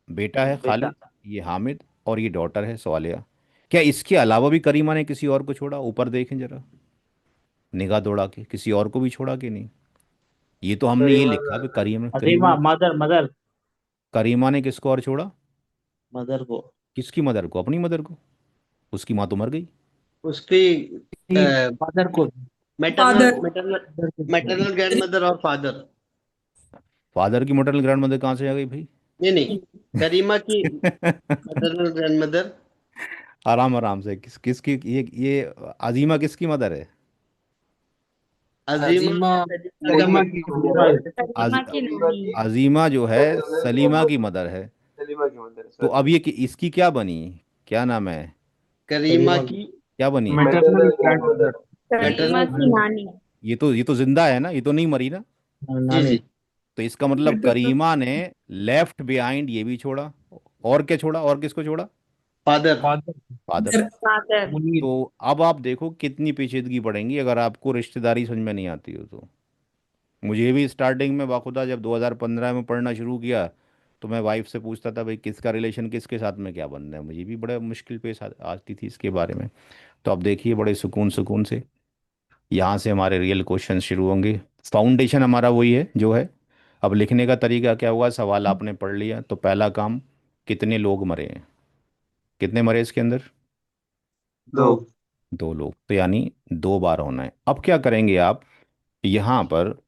बेटा है बेटा। खालिद, ये हामिद, और ये डॉटर है सवालिया। क्या इसके अलावा भी करीमा ने किसी और को छोड़ा? ऊपर देखें जरा, निगाह दौड़ा के, किसी और को भी छोड़ा कि नहीं? ये तो हमने ये लिखा है करीम करीमा अजीमा, ने। Mother mother. करीमा ने किसको और छोड़ा? मदर को। किसकी मदर को? अपनी मदर को। उसकी माँ तो मर गई। उसकी मदर को। Maternal father. Maternal maternal grandmother और फादर। फादर की मटरनल ग्रैंड मदर कहाँ से आ गई भाई? नहीं नहीं, करीमा की मैटरनल ग्रैंडमदर। आराम आराम से, किसकी ये अजीमा किसकी मदर है? अजीमा सलीमा सलीमा की अज, सलीमा की नानी। अजीमा जो है सलीमा की मदर है। सलीमा की मदर है, तो सॉरी। अब ये इसकी क्या बनी? क्या नाम है? करीमा की क्या बनी? Maternal grandmother. सलीमा मैटरनल। की नानी। ये तो जिंदा है ना, ये तो नहीं मरी ना। जी नानी। जी। तो इसका मतलब करीमा ने लेफ्ट बिहाइंड ये भी छोड़ा। और क्या छोड़ा? और किसको छोड़ा? फादर। फादर। फादर। मुनीर। तो अब आप देखो कितनी पेचीदगी पड़ेंगी अगर आपको रिश्तेदारी समझ में नहीं आती हो तो। मुझे भी स्टार्टिंग में बाखुदा जब 2015 में पढ़ना शुरू किया, तो मैं वाइफ से पूछता था भाई किसका रिलेशन किसके साथ में क्या बनना है, मुझे भी बड़ा मुश्किल पेश आती थी इसके बारे में। तो अब देखिए बड़े सुकून सुकून से यहाँ से हमारे रियल क्वेश्चन शुरू होंगे। फाउंडेशन हमारा वही है जो है। अब लिखने का तरीका क्या हुआ? सवाल आपने पढ़ लिया तो पहला काम, कितने लोग मरे हैं? कितने मरे इसके अंदर? 2। 2 लोग, तो यानी 2 बार होना है। अब क्या करेंगे आप? यहाँ पर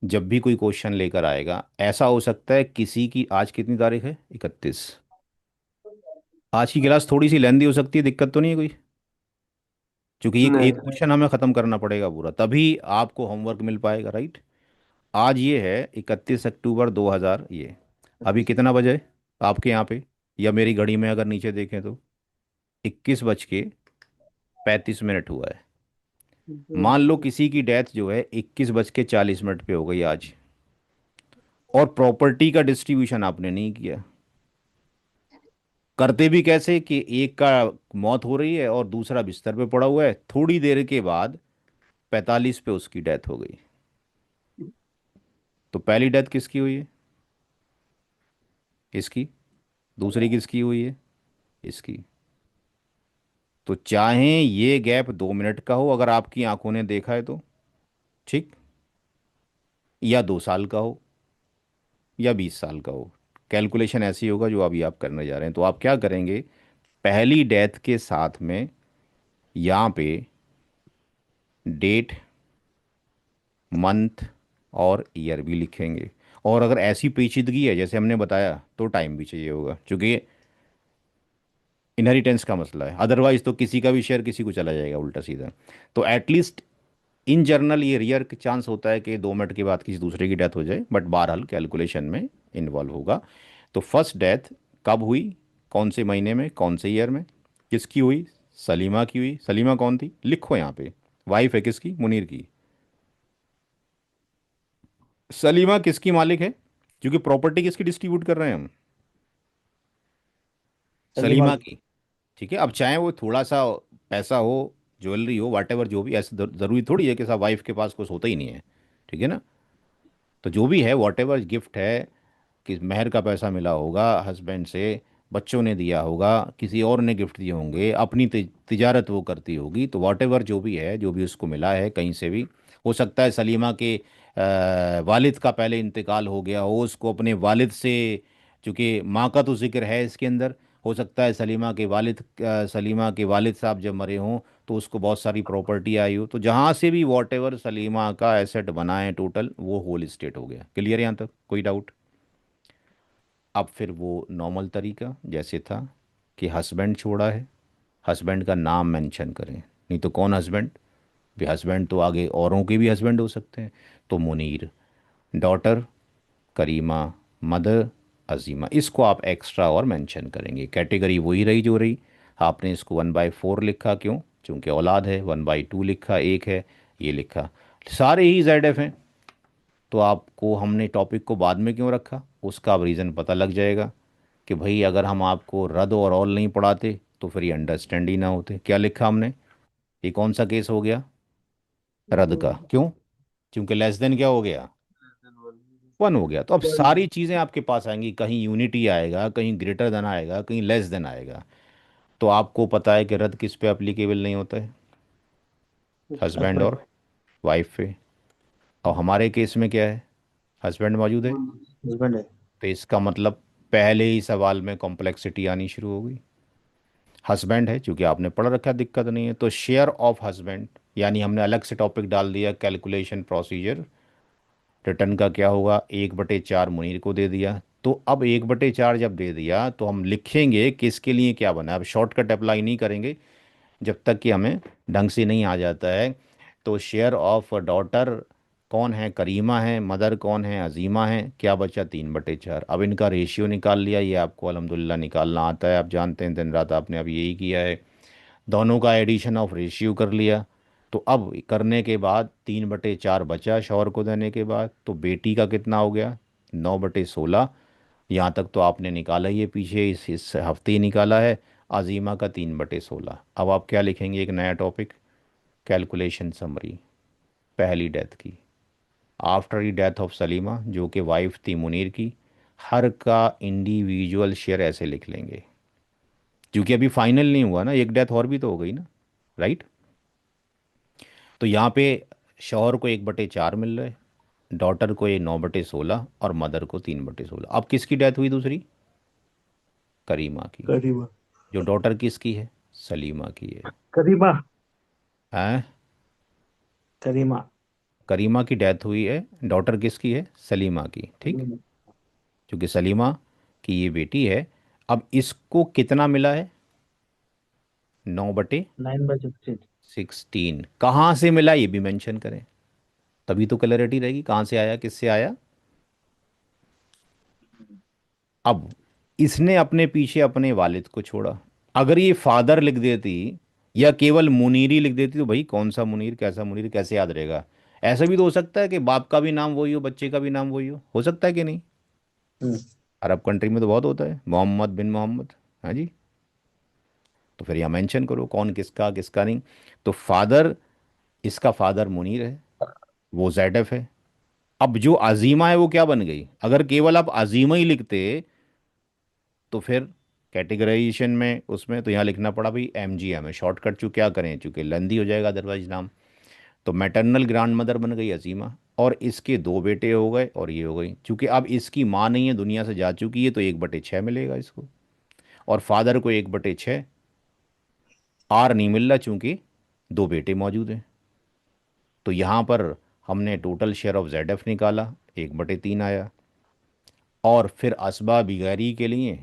जब भी कोई क्वेश्चन लेकर आएगा, ऐसा हो सकता है किसी की, आज कितनी तारीख है? 31। आज की क्लास थोड़ी सी लेंदी हो सकती है, दिक्कत तो नहीं है कोई? क्योंकि एक नहीं। एक क्वेश्चन हमें ख़त्म करना पड़ेगा पूरा, तभी आपको होमवर्क मिल पाएगा, राइट। आज ये है 31 अक्टूबर 2000, ये अभी कितना बजे है आपके यहाँ पे, या मेरी घड़ी में अगर नीचे देखें तो 21:35 हुआ है। मान लो किसी की डेथ जो है 21:40 पे हो गई आज, और प्रॉपर्टी का डिस्ट्रीब्यूशन आपने नहीं किया। करते भी कैसे कि एक का मौत हो रही है और दूसरा बिस्तर पे पड़ा हुआ है, थोड़ी देर के बाद 45 पे उसकी डेथ हो गई। तो पहली डेथ किसकी हुई है? इसकी। दूसरी किसकी हुई है? इसकी। तो चाहे ये गैप 2 मिनट का हो, अगर आपकी आंखों ने देखा है तो, ठीक, या 2 साल का हो, या 20 साल का हो, कैलकुलेशन ऐसी होगा जो अभी आप करने जा रहे हैं। तो आप क्या करेंगे? पहली डेथ के साथ में यहाँ पे डेट, मंथ और ईयर भी लिखेंगे। और अगर ऐसी पेचीदगी है जैसे हमने बताया तो टाइम भी चाहिए होगा, क्योंकि इनहेरिटेंस का मसला है, अदरवाइज तो किसी का भी शेयर किसी को चला जाएगा उल्टा सीधा। तो एटलीस्ट इन जनरल ये रियर चांस होता है कि 2 मिनट के बाद किसी दूसरे की डेथ हो जाए, बट बहरहाल कैलकुलेशन में इन्वॉल्व होगा। तो फर्स्ट डेथ कब हुई, कौन से महीने में, कौन से ईयर में, किसकी हुई? सलीमा की हुई। सलीमा कौन थी? लिखो यहाँ पे, वाइफ है किसकी? मुनीर की। सलीमा किसकी मालिक है? क्योंकि प्रॉपर्टी किसकी डिस्ट्रीब्यूट कर रहे हैं हम? सलीमा सलीमा की। की। ठीक है, अब चाहे वो थोड़ा सा पैसा हो, ज्वेलरी हो, वाट एवर, जो भी, ऐसे ज़रूरी थोड़ी है कि साहब वाइफ के पास कुछ होता ही नहीं है। ठीक है ना? तो जो भी है, वॉट एवर गिफ्ट है, कि महर का पैसा मिला होगा हस्बैंड से, बच्चों ने दिया होगा, किसी और ने गिफ्ट दिए होंगे, अपनी तिजारत वो करती होगी, तो वॉट एवर जो भी है, जो भी उसको मिला है कहीं से भी, हो सकता है सलीमा के वालिद का पहले इंतकाल हो गया हो, उसको अपने वालिद से, चूँकि माँ का तो जिक्र है इसके अंदर, हो सकता है सलीमा के वालिद साहब जब मरे हों तो उसको बहुत सारी प्रॉपर्टी आई हो, तो जहाँ से भी वॉट एवर सलीमा का एसेट बना है टोटल, वो होल स्टेट हो गया। क्लियर है यहाँ तक? कोई डाउट? अब फिर वो नॉर्मल तरीका जैसे था कि हस्बैंड छोड़ा है, हस्बैंड का नाम मेंशन करें, नहीं तो कौन हस्बैंड? भी हस्बैंड तो आगे औरों के भी हस्बैंड हो सकते हैं। तो मुनीर, डॉटर करीमा, मदर अजीमा, इसको आप एक्स्ट्रा और मेंशन करेंगे। कैटेगरी वही रही जो रही। आपने इसको 1/4 लिखा, क्यों? क्योंकि औलाद है। 1/2 लिखा, एक है, ये लिखा। सारे ही ZF हैं। तो आपको हमने टॉपिक को बाद में क्यों रखा, उसका अब रीज़न पता लग जाएगा कि भाई अगर हम आपको रद और ऑल नहीं पढ़ाते तो फिर ये अंडरस्टैंड ही ना होते। क्या लिखा हमने? ये कौन सा केस हो गया? रद का। क्यों? क्योंकि लेस देन क्या हो गया? 1 हो गया। तो अब सारी चीज़ें आपके पास आएंगी, कहीं यूनिटी आएगा, कहीं ग्रेटर देन आएगा, कहीं लेस देन आएगा। तो आपको पता है कि रद्द किस पे अप्लीकेबल नहीं होता है? हस्बैंड और वाइफ पे। और हमारे केस में क्या है? हस्बैंड मौजूद है, हस्बैंड है। तो इसका मतलब पहले ही सवाल में कॉम्प्लेक्सिटी आनी शुरू हो गई। हस्बैंड है, चूंकि आपने पढ़ रखा, दिक्कत नहीं है, तो शेयर ऑफ हस्बैंड, यानी हमने अलग से टॉपिक डाल दिया, कैलकुलेशन प्रोसीजर। रिटर्न का क्या होगा? 1/4 मुनीर को दे दिया। तो अब 1/4 जब दे दिया तो हम लिखेंगे किसके लिए क्या बना। अब शॉर्टकट अप्लाई नहीं करेंगे जब तक कि हमें ढंग से नहीं आ जाता है। तो शेयर ऑफ डॉटर कौन है? करीमा है। मदर कौन है? अजीमा है। क्या बचा? 3/4। अब इनका रेशियो निकाल लिया, ये आपको अल्हम्दुलिल्लाह निकालना आता है, आप जानते हैं, दिन रात आपने अब यही किया है। दोनों का एडिशन ऑफ रेशियो कर लिया। तो अब करने के बाद 3/4 बचा शौहर को देने के बाद, तो बेटी का कितना हो गया? 9/16। यहाँ तक तो आपने निकाला ही है, पीछे इस हफ्ते ही निकाला है। अजीमा का 3/16। अब आप क्या लिखेंगे? एक नया टॉपिक, कैलकुलेशन समरी, पहली डेथ की, after the death of Salima, जो कि वाइफ थी मुनीर की, हर का इंडिविजुअल शेयर ऐसे लिख लेंगे, क्योंकि अभी फाइनल नहीं हुआ ना, एक डेथ और भी तो हो गई ना, राइट? तो यहाँ पे शौहर को 1/4 मिल रहा है, डॉटर को ये 9/16 और मदर को 3/16। अब किसकी डेथ हुई दूसरी? करीमा की। करीमा। जो डॉटर किसकी है? सलीमा की है। करीमा। हैं? करीमा। करीमा की डेथ हुई है, डॉटर किसकी है? सलीमा की। ठीक, क्योंकि सलीमा की ये बेटी है। अब इसको कितना मिला है? 9/16। 9/16। कहाँ से मिला ये भी मेंशन करें, तभी तो क्लैरिटी रहेगी, कहाँ से आया, किससे आया। अब इसने अपने पीछे अपने वालिद को छोड़ा। अगर ये फादर लिख देती या केवल मुनीरी लिख देती तो भाई कौन सा मुनीर, कैसा मुनीर, कैसे याद रहेगा? ऐसा भी तो हो सकता है कि बाप का भी नाम वही हो, बच्चे का भी नाम वही हो सकता है कि नहीं? हम्म। अरब कंट्री में तो बहुत होता है, मोहम्मद बिन मोहम्मद। हाँ जी। तो फिर यहाँ मेंशन करो कौन किसका, किसका नहीं। तो फादर, इसका फादर मुनीर है, वो ZF है। अब जो अजीमा है वो क्या बन गई? अगर केवल आप अजीमा ही लिखते तो फिर कैटेगराइजेशन में उसमें तो यहाँ लिखना पड़ा भाई MGM है, शॉर्टकट। चूँ क्या करें, चूँकि लेंदी हो जाएगा अदरवाइज नाम। तो मैटरनल ग्रैंड मदर बन गई अजीमा, और इसके 2 बेटे हो गए और ये हो गई। चूँकि अब इसकी माँ नहीं है, दुनिया से जा चुकी है, तो 1/6 मिलेगा इसको। और फादर को 1/6, आर नहीं मिल रहा चूंकि दो बेटे मौजूद हैं। तो यहाँ पर हमने total share of Z F निकाला, 1/3 आया। और फिर असबा बिगैरी के लिए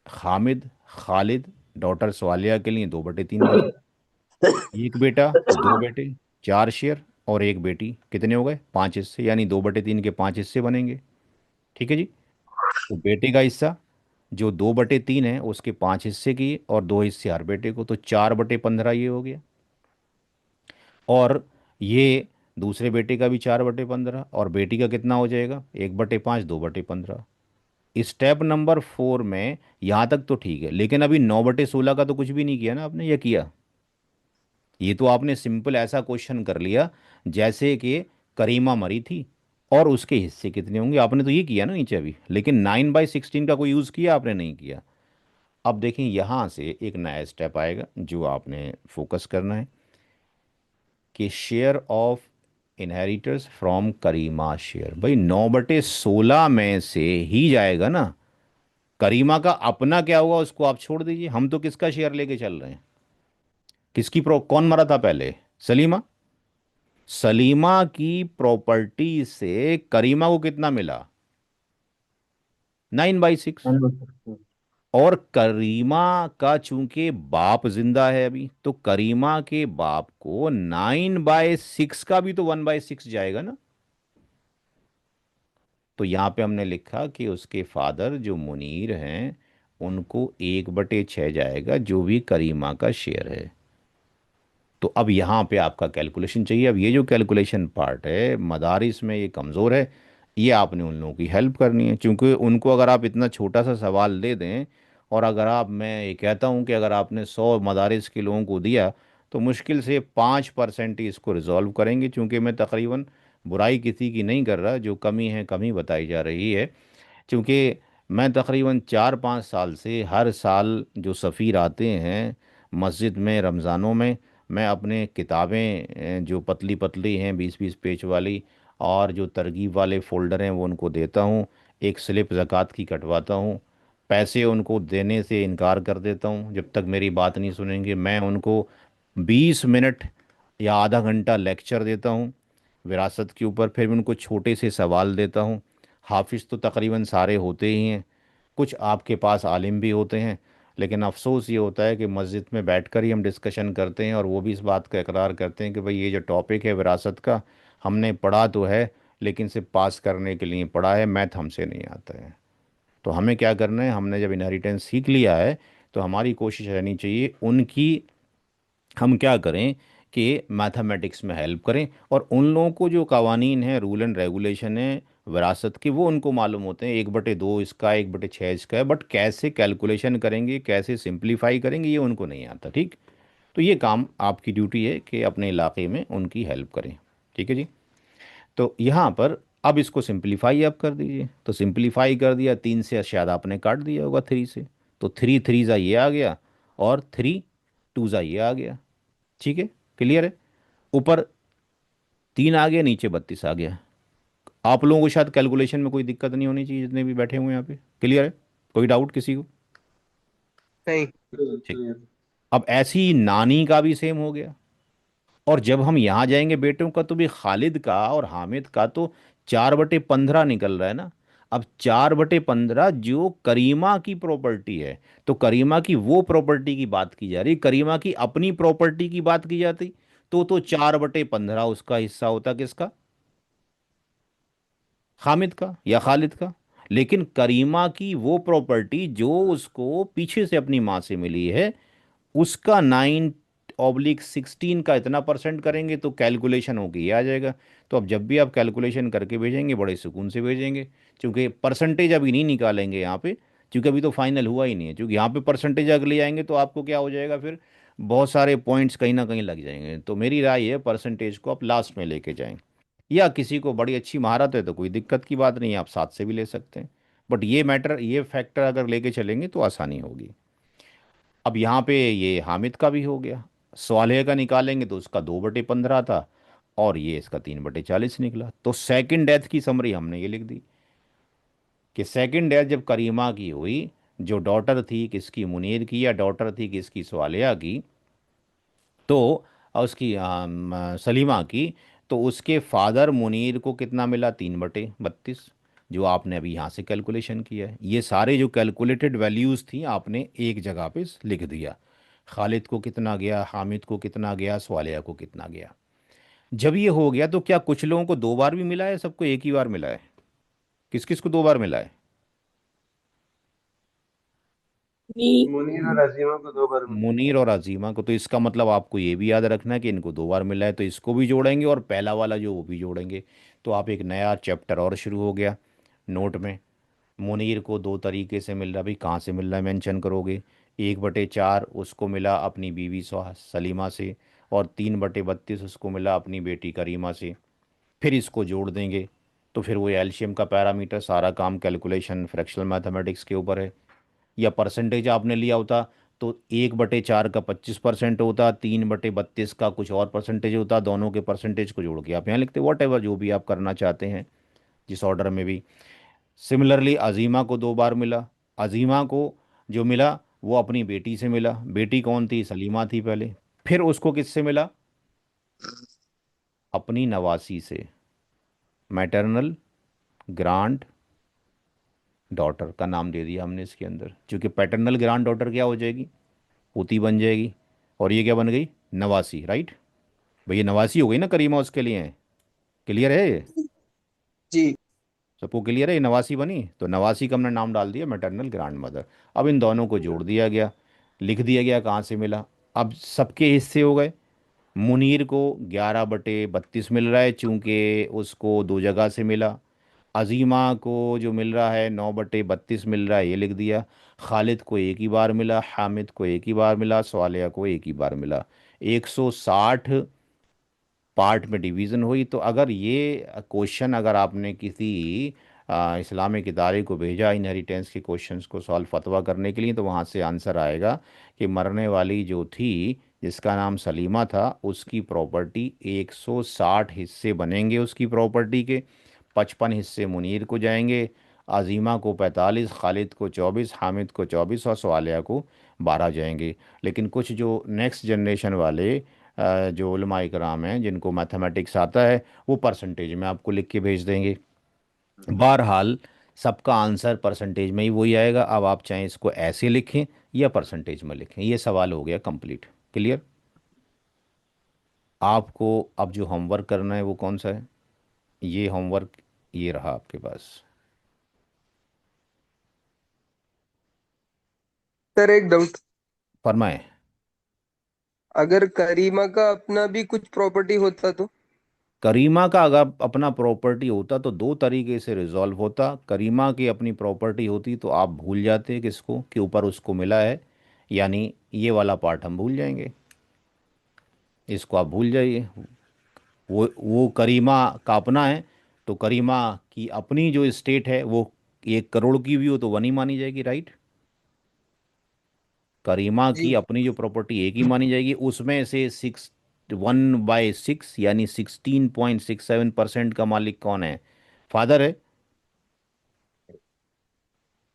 हामिद, खालिद, डॉटर सवालिया के लिए 2/3 बचा। एक बेटा तो दो बेटे, 4 शेयर, और एक बेटी, कितने हो गए? 5 हिस्से, यानी 2/3 के 5 हिस्से बनेंगे। ठीक है जी। तो बेटे का हिस्सा जो 2/3 है उसके 5 हिस्से किए, और 2 हिस्से हर बेटे को, तो 4/15 ये हो गया। और ये दूसरे बेटे का भी 4/15, और बेटी का कितना हो जाएगा? 1/5, 2/15। स्टेप नंबर 4 में यहाँ तक तो ठीक है, लेकिन अभी 9/16 का तो कुछ भी नहीं किया ना आपने, या किया? ये तो आपने सिंपल ऐसा क्वेश्चन कर लिया जैसे कि करीमा मरी थी और उसके हिस्से कितने होंगे, आपने तो ये किया ना नीचे अभी, लेकिन 9/16 का कोई यूज़ किया आपने? नहीं किया। अब देखें यहाँ से एक नया स्टेप आएगा जो आपने फोकस करना है, कि share of inheritors from Karima share. भाई 9/16 में से ही जाएगा ना। करीमा का अपना क्या हुआ उसको आप छोड़ दीजिए, हम तो किसका शेयर लेके चल रहे हैं? किसकी प्रो कौन मरा था पहले? सलीमा। सलीमा की प्रॉपर्टी से करीमा को कितना मिला? 9/6। और करीमा का चूंकि बाप जिंदा है अभी, तो करीमा के बाप को 9/6 का भी तो 1/6 जाएगा ना। तो यहां पे हमने लिखा कि उसके फादर जो मुनीर हैं उनको 1/6 जाएगा, जो भी करीमा का शेयर है। तो अब यहाँ पे आपका कैलकुलेशन चाहिए। अब ये जो कैलकुलेशन पार्ट है मदारिस में ये कमज़ोर है, ये आपने उन लोगों की हेल्प करनी है, क्योंकि उनको अगर आप इतना छोटा सा सवाल दे दें, और अगर आप, मैं ये कहता हूँ कि अगर आपने 100 मदारिस के लोगों को दिया तो मुश्किल से 5% ही इसको रिजॉल्व करेंगे। चूँकि मैं तकरीबन बुराई किसी की नहीं कर रहा, जो कमी है कमी बताई जा रही है। क्योंकि मैं तकरीबन 4-5 साल से हर साल जो सफ़ीर आते हैं मस्जिद में रमज़ानों में, मैं अपने किताबें जो पतली पतली हैं 20-20 पेज वाली, और जो तरगीब वाले फ़ोल्डर हैं वो उनको देता हूँ। एक स्लिप ज़कात की कटवाता हूँ। पैसे उनको देने से इनकार कर देता हूँ जब तक मेरी बात नहीं सुनेंगे। मैं उनको 20 मिनट या आधा घंटा लेक्चर देता हूँ विरासत के ऊपर, फिर भी उनको छोटे से सवाल देता हूँ। हाफिज़ तो तकरीबन सारे होते ही हैं, कुछ आपके पास आलिम भी होते हैं, लेकिन अफसोस ये होता है कि मस्जिद में बैठकर ही हम डिस्कशन करते हैं और वो भी इस बात का इकरार करते हैं कि भाई ये जो टॉपिक है विरासत का, हमने पढ़ा तो है लेकिन सिर्फ पास करने के लिए पढ़ा है, मैथ हमसे नहीं आता है। तो हमें क्या करना है, हमने जब इनहेरिटेंस सीख लिया है तो हमारी कोशिश रहनी चाहिए उनकी, हम क्या करें कि मैथमेटिक्स में हेल्प करें, और उन लोगों को जो कवानीन है, रूल एंड रेगुलेशन है विरासत के, वो उनको मालूम होते हैं। 1/2 इसका, 1/6 इसका है, बट कैसे कैलकुलेशन करेंगे, कैसे सिंप्लीफाई करेंगे, ये उनको नहीं आता। ठीक। तो ये काम आपकी ड्यूटी है कि अपने इलाके में उनकी हेल्प करें। ठीक है जी। तो यहाँ पर अब इसको सिंप्लीफाई आप कर दीजिए। तो सिंप्लीफाई कर दिया, 3 से शायद आपने काट दिया होगा 3 से, तो 3 3 ये आ गया, और 3 2 ये आ गया। ठीक है, क्लियर है? ऊपर 3 आ गया, नीचे 32 आ गया। आप लोगों को शायद कैलकुलेशन में कोई दिक्कत नहीं होनी चाहिए, जितने भी बैठे हुए हैं यहाँ पे। क्लियर है? कोई डाउट किसी को? नहीं। ठीक। अब ऐसी नानी का भी सेम हो गया। और जब हम यहाँ जाएंगे बेटों का, तो भी खालिद का और हामिद का तो 4/15 निकल रहा है ना। अब 4/15 जो करीमा की प्रॉपर्टी है, तो करीमा की वो प्रॉपर्टी की बात की जा रही, करीमा की अपनी प्रॉपर्टी की बात की जाती, तो 4/15 उसका हिस्सा होता किसका? हामिद का या खालिद का। लेकिन करीमा की वो प्रॉपर्टी जो उसको पीछे से अपनी माँ से मिली है, उसका 9/16 का इतना परसेंट करेंगे तो कैलकुलेशन होगी ये आ जाएगा। तो अब जब भी आप कैलकुलेशन करके भेजेंगे बड़े सुकून से भेजेंगे, क्योंकि परसेंटेज अभी नहीं निकालेंगे यहाँ पे, क्योंकि अभी तो फाइनल हुआ ही नहीं है। क्योंकि यहाँ पे परसेंटेज अगर ले आएंगे तो आपको क्या हो जाएगा, फिर बहुत सारे पॉइंट्स कहीं ना कहीं लग जाएंगे। तो मेरी राय है परसेंटेज को आप लास्ट में लेके जाएं, या किसी को बड़ी अच्छी महारत है तो कोई दिक्कत की बात नहीं है, आप साथ से भी ले सकते हैं। बट ये मैटर, ये फैक्टर अगर लेके चलेंगे तो आसानी होगी। अब यहाँ पे ये हामिद का भी हो गया। स्वालेह का निकालेंगे तो उसका 2/15 था, और ये इसका 3/40 निकला। तो सेकंड डेथ की समरी हमने ये लिख दी कि सेकंड डेथ जब करीमा की हुई, जो डॉटर थी किसकी, मुनीर की, या डॉटर थी किसकी, स्वालेहा की, तो उसकी सलीमा की, तो उसके फादर मुनीर को कितना मिला, 3/32, जो आपने अभी यहाँ से कैलकुलेशन किया है। ये सारे जो कैलकुलेटेड वैल्यूज़ थी आपने एक जगह पे लिख दिया। खालिद को कितना गया, हामिद को कितना गया, स्वालिया को कितना गया। जब ये हो गया तो क्या कुछ लोगों को 2 बार भी मिला है, सबको एक ही बार मिला है? किस किस को 2 बार मिला है? मुनीर और अजीमा को 2 बार मिला। मुनीर और अजीमा को। तो इसका मतलब आपको ये भी याद रखना है कि इनको 2 बार मिला है, तो इसको भी जोड़ेंगे और पहला वाला जो वो भी जोड़ेंगे। तो आप एक नया चैप्टर और शुरू हो गया नोट में। मुनीर को 2 तरीके से मिल रहा, भाई कहाँ से मिल रहा है मेंशन करोगे। 1/4 उसको मिला अपनी बीवी सलीमा से, और 3/32 उसको मिला अपनी बेटी करीमा से। फिर इसको जोड़ देंगे, तो फिर वो एलसीएम का पैरामीटर, सारा काम कैलकुलेशन फ्रैक्शनल मैथमेटिक्स के ऊपर है। या परसेंटेज आपने लिया होता तो 1/4 का 25% होता, 3/32 का कुछ और परसेंटेज होता, दोनों के परसेंटेज को जोड़ के आप यहाँ लिखते, वॉट एवर जो भी आप करना चाहते हैं जिस ऑर्डर में भी। सिमिलरली अजीमा को 2 बार मिला। अजीमा को जो मिला वो अपनी बेटी से मिला। बेटी कौन थी, सलीमा थी पहले। फिर उसको किससे मिला, अपनी नवासी से, मैटरनल ग्रांड डॉटर का नाम दे दिया हमने इसके अंदर, क्योंकि पैटर्नल ग्रांड डॉटर क्या हो जाएगी, पोती बन जाएगी। और ये क्या बन गई, नवासी, राइट। भैया नवासी हो गई ना करीमा उसके लिए, क्लियर है ये? जी। सबको क्लियर है, ये नवासी बनी, तो नवासी का हमने नाम डाल दिया मैटरनल ग्रांड मदर। अब इन दोनों को जोड़ दिया गया, लिख दिया गया कहाँ से मिला। अब सबके हिस्से हो गए। मुनीर को 11/32 मिल रहा है चूंकि उसको 2 जगह से मिला। अजीमा को जो मिल रहा है 9/32 मिल रहा है, ये लिख दिया। खालिद को एक ही बार मिला, हामिद को एक ही बार मिला, स्वालिया को एक ही बार मिला। 160 पार्ट में डिवीज़न हुई। तो अगर ये क्वेश्चन अगर आपने किसी इस्लामिक इदारे को भेजा इनहेरिटेंस के क्वेश्चंस को सॉल्व फतवा करने के लिए, तो वहाँ से आंसर आएगा कि मरने वाली जो थी जिसका नाम सलीमा था, उसकी प्रॉपर्टी 160 हिस्से बनेंगे उसकी प्रॉपर्टी के। 55 हिस्से मुनीर को जाएंगे, अजीमा को 45, खालिद को 24, हामिद को 24 और स्वालिया को 12 जाएंगे। लेकिन कुछ जो नेक्स्ट जनरेशन वाले जो उलमा इकराम हैं जिनको मैथमेटिक्स आता है, वो परसेंटेज में आपको लिख के भेज देंगे। बहरहाल सबका आंसर परसेंटेज में ही वही आएगा। अब आप चाहें इसको ऐसे लिखें या परसेंटेज में लिखें, ये सवाल हो गया कंप्लीट, क्लियर। आपको अब जो होमवर्क करना है वो कौन सा है, ये होमवर्क ये रहा आपके पास। सर एक डाउट, फरमाएं। अगर करीमा का अपना भी कुछ प्रॉपर्टी होता तो? करीमा का अगर अपना प्रॉपर्टी होता तो 2 तरीके से रिजॉल्व होता। करीमा की अपनी प्रॉपर्टी होती तो आप भूल जाते किसको, कि ऊपर उसको मिला है, यानी ये वाला पार्ट हम भूल जाएंगे, इसको आप भूल जाइए। वो करीमा का अपना है, तो करीमा की अपनी जो स्टेट है वो 1 करोड़ की भी हो तो 1 ही मानी जाएगी, राइट। करीमा की जी। अपनी जो प्रॉपर्टी एक ही मानी जाएगी। उसमें से 1/6 यानी 16.67% का मालिक कौन है, फादर है।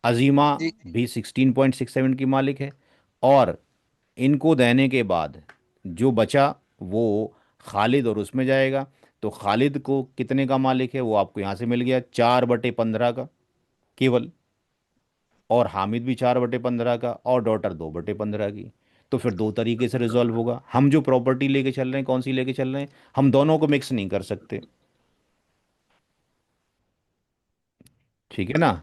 अजीमा जी। भी 16.67 की मालिक है। और इनको देने के बाद जो बचा वो खालिद और उसमें जाएगा। तो खालिद को कितने का मालिक है वो आपको यहाँ से मिल गया, 4/15 का केवल। और हामिद भी 4/15 का, और डॉटर 2/15 की। तो फिर 2 तरीके से रिजॉल्व होगा। हम जो प्रॉपर्टी लेके चल रहे हैं कौन सी लेके चल रहे हैं, हम दोनों को मिक्स नहीं कर सकते, ठीक है ना।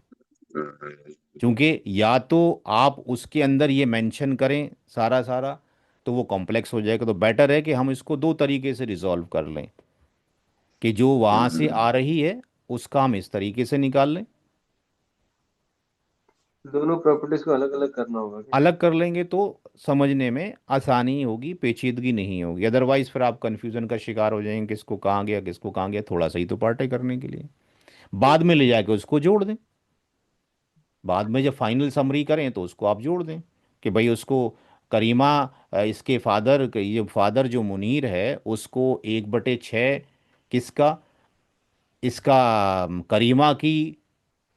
क्योंकि या तो आप उसके अंदर ये मेंशन करें सारा सारा, तो वो कॉम्प्लेक्स हो जाएगा। तो बेटर है कि हम इसको 2 तरीके से रिजॉल्व कर लें, कि जो वहाँ से आ रही है उसका हम इस तरीके से निकाल लें, दोनों प्रॉपर्टीज को अलग अलग करना होगा क्या? अलग कर लेंगे तो समझने में आसानी होगी, पेचीदगी नहीं होगी। अदरवाइज फिर आप कंफ्यूजन का शिकार हो जाएंगे, किसको कहाँ गया किसको कहाँ गया। थोड़ा सा ही तो पार्ट है करने के लिए, बाद में ले जाके उसको जोड़ दें। बाद में जब फाइनल समरी करें तो उसको आप जोड़ दें कि भाई उसको करीमा इसके फादर, ये फादर जो मुनीर है उसको 1/6 किसका, इसका करीमा की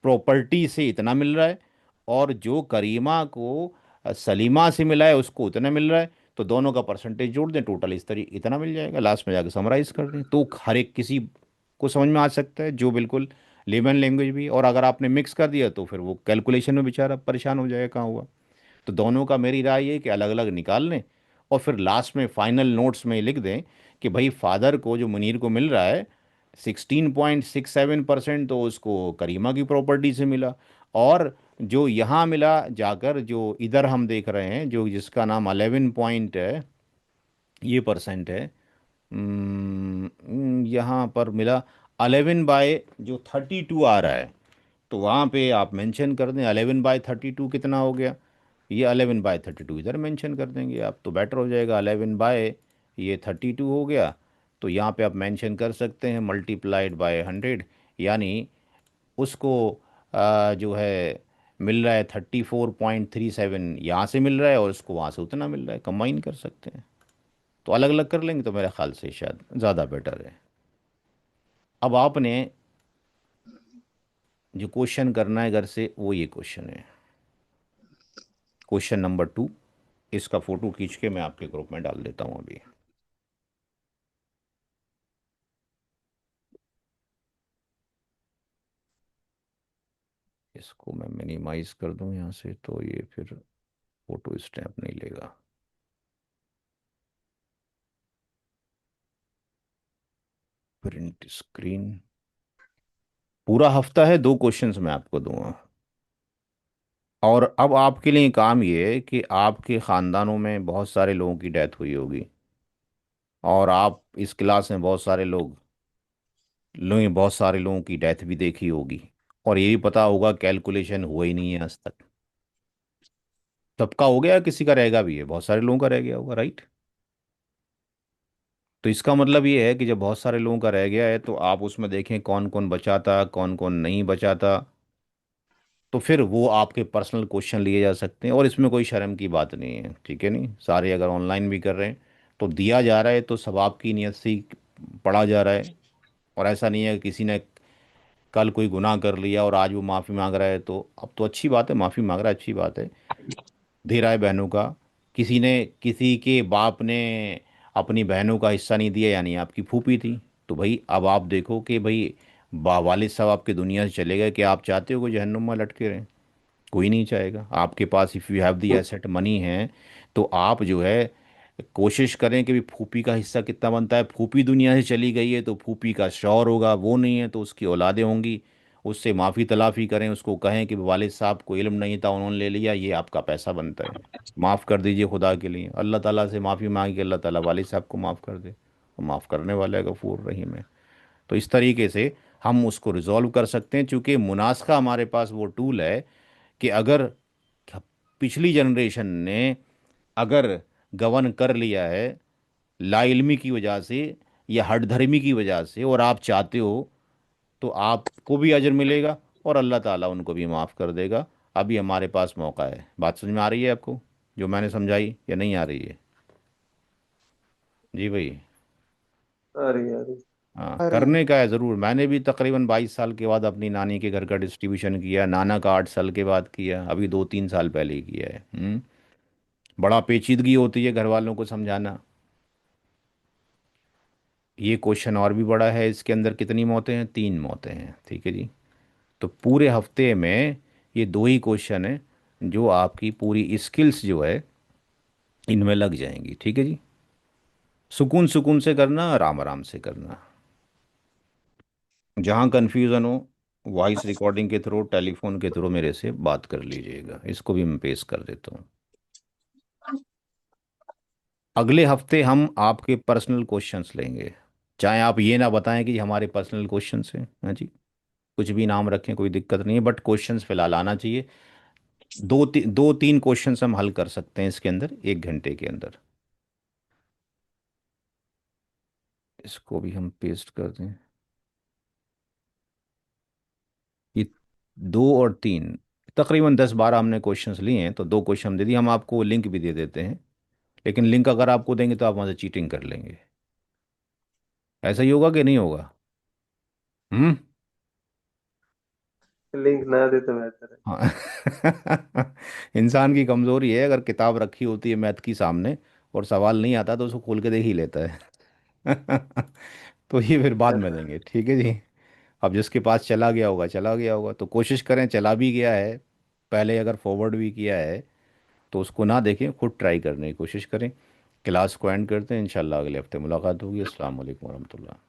प्रॉपर्टी से इतना मिल रहा है, और जो करीमा को सलीमा से मिला है उसको उतना मिल रहा है। तो दोनों का परसेंटेज जोड़ दें, टोटल इस तरीके इतना मिल जाएगा, लास्ट में जाकर समराइज कर दें, तो हर एक किसी को समझ में आ सकता है जो बिल्कुल लेमन लैंग्वेज भी। और अगर आपने मिक्स कर दिया तो फिर वो कैलकुलेशन में बेचारा परेशान हो जाएगा, कहाँ हुआ। तो दोनों का मेरी राय ये है कि अलग अलग निकाल लें, और फिर लास्ट में फाइनल नोट्स में लिख दें कि भाई फादर को जो मुनीर को मिल रहा है 16.67%, तो उसको करीमा की प्रॉपर्टी से मिला। और जो यहाँ मिला जाकर, जो इधर हम देख रहे हैं, जो जिसका नाम 11 पॉइंट है, ये परसेंट है, यहाँ पर मिला 11 बाय जो 32 आ रहा है, तो वहाँ पे आप मेंशन कर दें 11/32 कितना हो गया, ये 11/32 इधर मेंशन कर देंगे आप, तो बेटर हो जाएगा। 11 बाय ये 32 हो गया, तो यहाँ पे आप मेंशन कर सकते हैं ×100, यानी उसको जो है मिल रहा है 34.37 यहाँ से मिल रहा है, और उसको वहाँ से उतना मिल रहा है, कंबाइन कर सकते हैं। तो अलग अलग कर लेंगे तो मेरे ख्याल से शायद ज़्यादा बेटर है। अब आपने जो क्वेश्चन करना है घर से, वो ये क्वेश्चन है, क्वेश्चन नंबर 2। इसका फोटो खींच के मैं आपके ग्रुप में डाल देता हूँ अभी। इसको मैं मिनिमाइज कर दूं यहाँ से, तो ये फिर फोटो स्टैम्प नहीं लेगा। Print screen. पूरा हफ्ता है, 2 क्वेश्चंस मैं आपको दूंगा। और अब आपके लिए काम ये है कि आपके ख़ानदानों में बहुत सारे लोगों की डेथ हुई होगी, और आप इस क्लास में बहुत सारे लोगों की डेथ भी देखी होगी, और ये भी पता होगा कैलकुलेशन हुआ ही नहीं है आज तक। सबका हो गया, किसी का रहेगा भी है, बहुत सारे लोगों का रह गया होगा, राइट। तो इसका मतलब ये है कि जब बहुत सारे लोगों का रह गया है, तो आप उसमें देखें कौन कौन बचा था, कौन कौन नहीं बचा था, तो फिर वो आपके पर्सनल क्वेश्चन लिए जा सकते हैं, और इसमें कोई शर्म की बात नहीं है, ठीक है। नहीं, सारे अगर ऑनलाइन भी कर रहे हैं तो दिया जा रहा है, तो सब आपकी नीयत से ही पढ़ा जा रहा है। और ऐसा नहीं है कि किसी ने कल कोई गुनाह कर लिया और आज वो माफ़ी मांग रहा है, तो अब तो अच्छी बात है, माफ़ी मांग रहा है, अच्छी बात है, दे रहा है बहनों का। किसी ने, किसी के बाप ने अपनी बहनों का हिस्सा नहीं दिया, यानी आपकी फूफी थी, तो भाई अब आप देखो कि भाई वालिद साहब आपके दुनिया से चले गए, कि आप चाहते हो कि जहन्नुम में लटके रहें? कोई नहीं चाहेगा। आपके पास if you have the asset money है, तो आप जो है कोशिश करें कि भी फूफी का हिस्सा कितना बनता है। फूफी दुनिया से चली गई है तो फूफी का शौहर होगा, वो नहीं है तो उसकी औलादें होंगी, उससे माफ़ी तलाफ़ी करें, उसको कहें कि वालिद साहब को इल्म नहीं था, उन्होंने ले लिया, ये आपका पैसा बनता है, माफ़ कर दीजिए खुदा के लिए। अल्लाह ताला से माफ़ी मांगी कि अल्लाह ताला वालिद साहब को माफ़ कर दे, वो माफ़ करने वाला है, गफूर रहीम है। तो इस तरीके से हम उसको रिजॉल्व कर सकते हैं, चूँकि मुनासखा हमारे पास वो टूल है कि अगर पिछली जनरेशन ने अगर गवन कर लिया है लाइल्मी की वजह से या हठधर्मी की वजह से, और आप चाहते हो, तो आपको भी अजर मिलेगा, और अल्लाह ताला उनको भी माफ़ कर देगा। अभी हमारे पास मौका है। बात समझ में आ रही है आपको, जो मैंने समझाई, या नहीं आ रही है? जी भाई। अरे अरे हाँ, अरे करने का है ज़रूर। मैंने भी तकरीबन 22 साल के बाद अपनी नानी के घर का डिस्ट्रीब्यूशन किया, नाना का 8 साल के बाद किया, अभी 2-3 साल पहले ही किया है। बड़ा पेचीदगी होती है घर वालों को समझाना। ये क्वेश्चन और भी बड़ा है, इसके अंदर कितनी मौतें हैं? 3 मौतें हैं, ठीक है जी। तो पूरे हफ्ते में ये 2 ही क्वेश्चन है जो आपकी पूरी स्किल्स जो है इनमें लग जाएंगी, ठीक है जी। सुकून सुकून से करना, आराम आराम से करना। जहाँ कन्फ्यूज़न हो, वॉइस रिकॉर्डिंग के थ्रू, टेलीफोन के थ्रू मेरे से बात कर लीजिएगा। इसको भी मैं पेश कर देता हूँ। अगले हफ्ते हम आपके पर्सनल क्वेश्चंस लेंगे, चाहे आप ये ना बताएं कि हमारे पर्सनल क्वेश्चंस हैं, हाँ जी, कुछ भी नाम रखें, कोई दिक्कत नहीं है, बट क्वेश्चंस फिलहाल आना चाहिए। 2-3 क्वेश्चंस हम हल कर सकते हैं इसके अंदर 1 घंटे के अंदर। इसको भी हम पेस्ट कर दें। ये 2 और 3, तकरीबन 10-12 हमने क्वेश्चंस लिए हैं, तो 2 क्वेश्चन हम दे दिए। हम आपको लिंक भी दे देते हैं, लेकिन लिंक अगर आपको देंगे तो आप वहाँ से चीटिंग कर लेंगे। ऐसा ही होगा कि नहीं होगा? हम्म। लिंक ना दे तो बेहतर है। हाँ। इंसान की कमजोरी है, अगर किताब रखी होती है मैथ की सामने, और सवाल नहीं आता तो उसको खोल के देख ही लेता है। तो ये फिर बाद में देंगे, ठीक है जी। अब जिसके पास चला गया होगा चला गया होगा, तो कोशिश करें, चला भी गया है पहले अगर फॉरवर्ड भी किया है तो उसको ना देखें, खुद ट्राई करने की कोशिश करें। क्लास को एंड करते हैं, इंशाल्लाह अगले हफ्ते मुलाकात होगी। अस्सलाम वालेकुम वरहमतुल्लाह।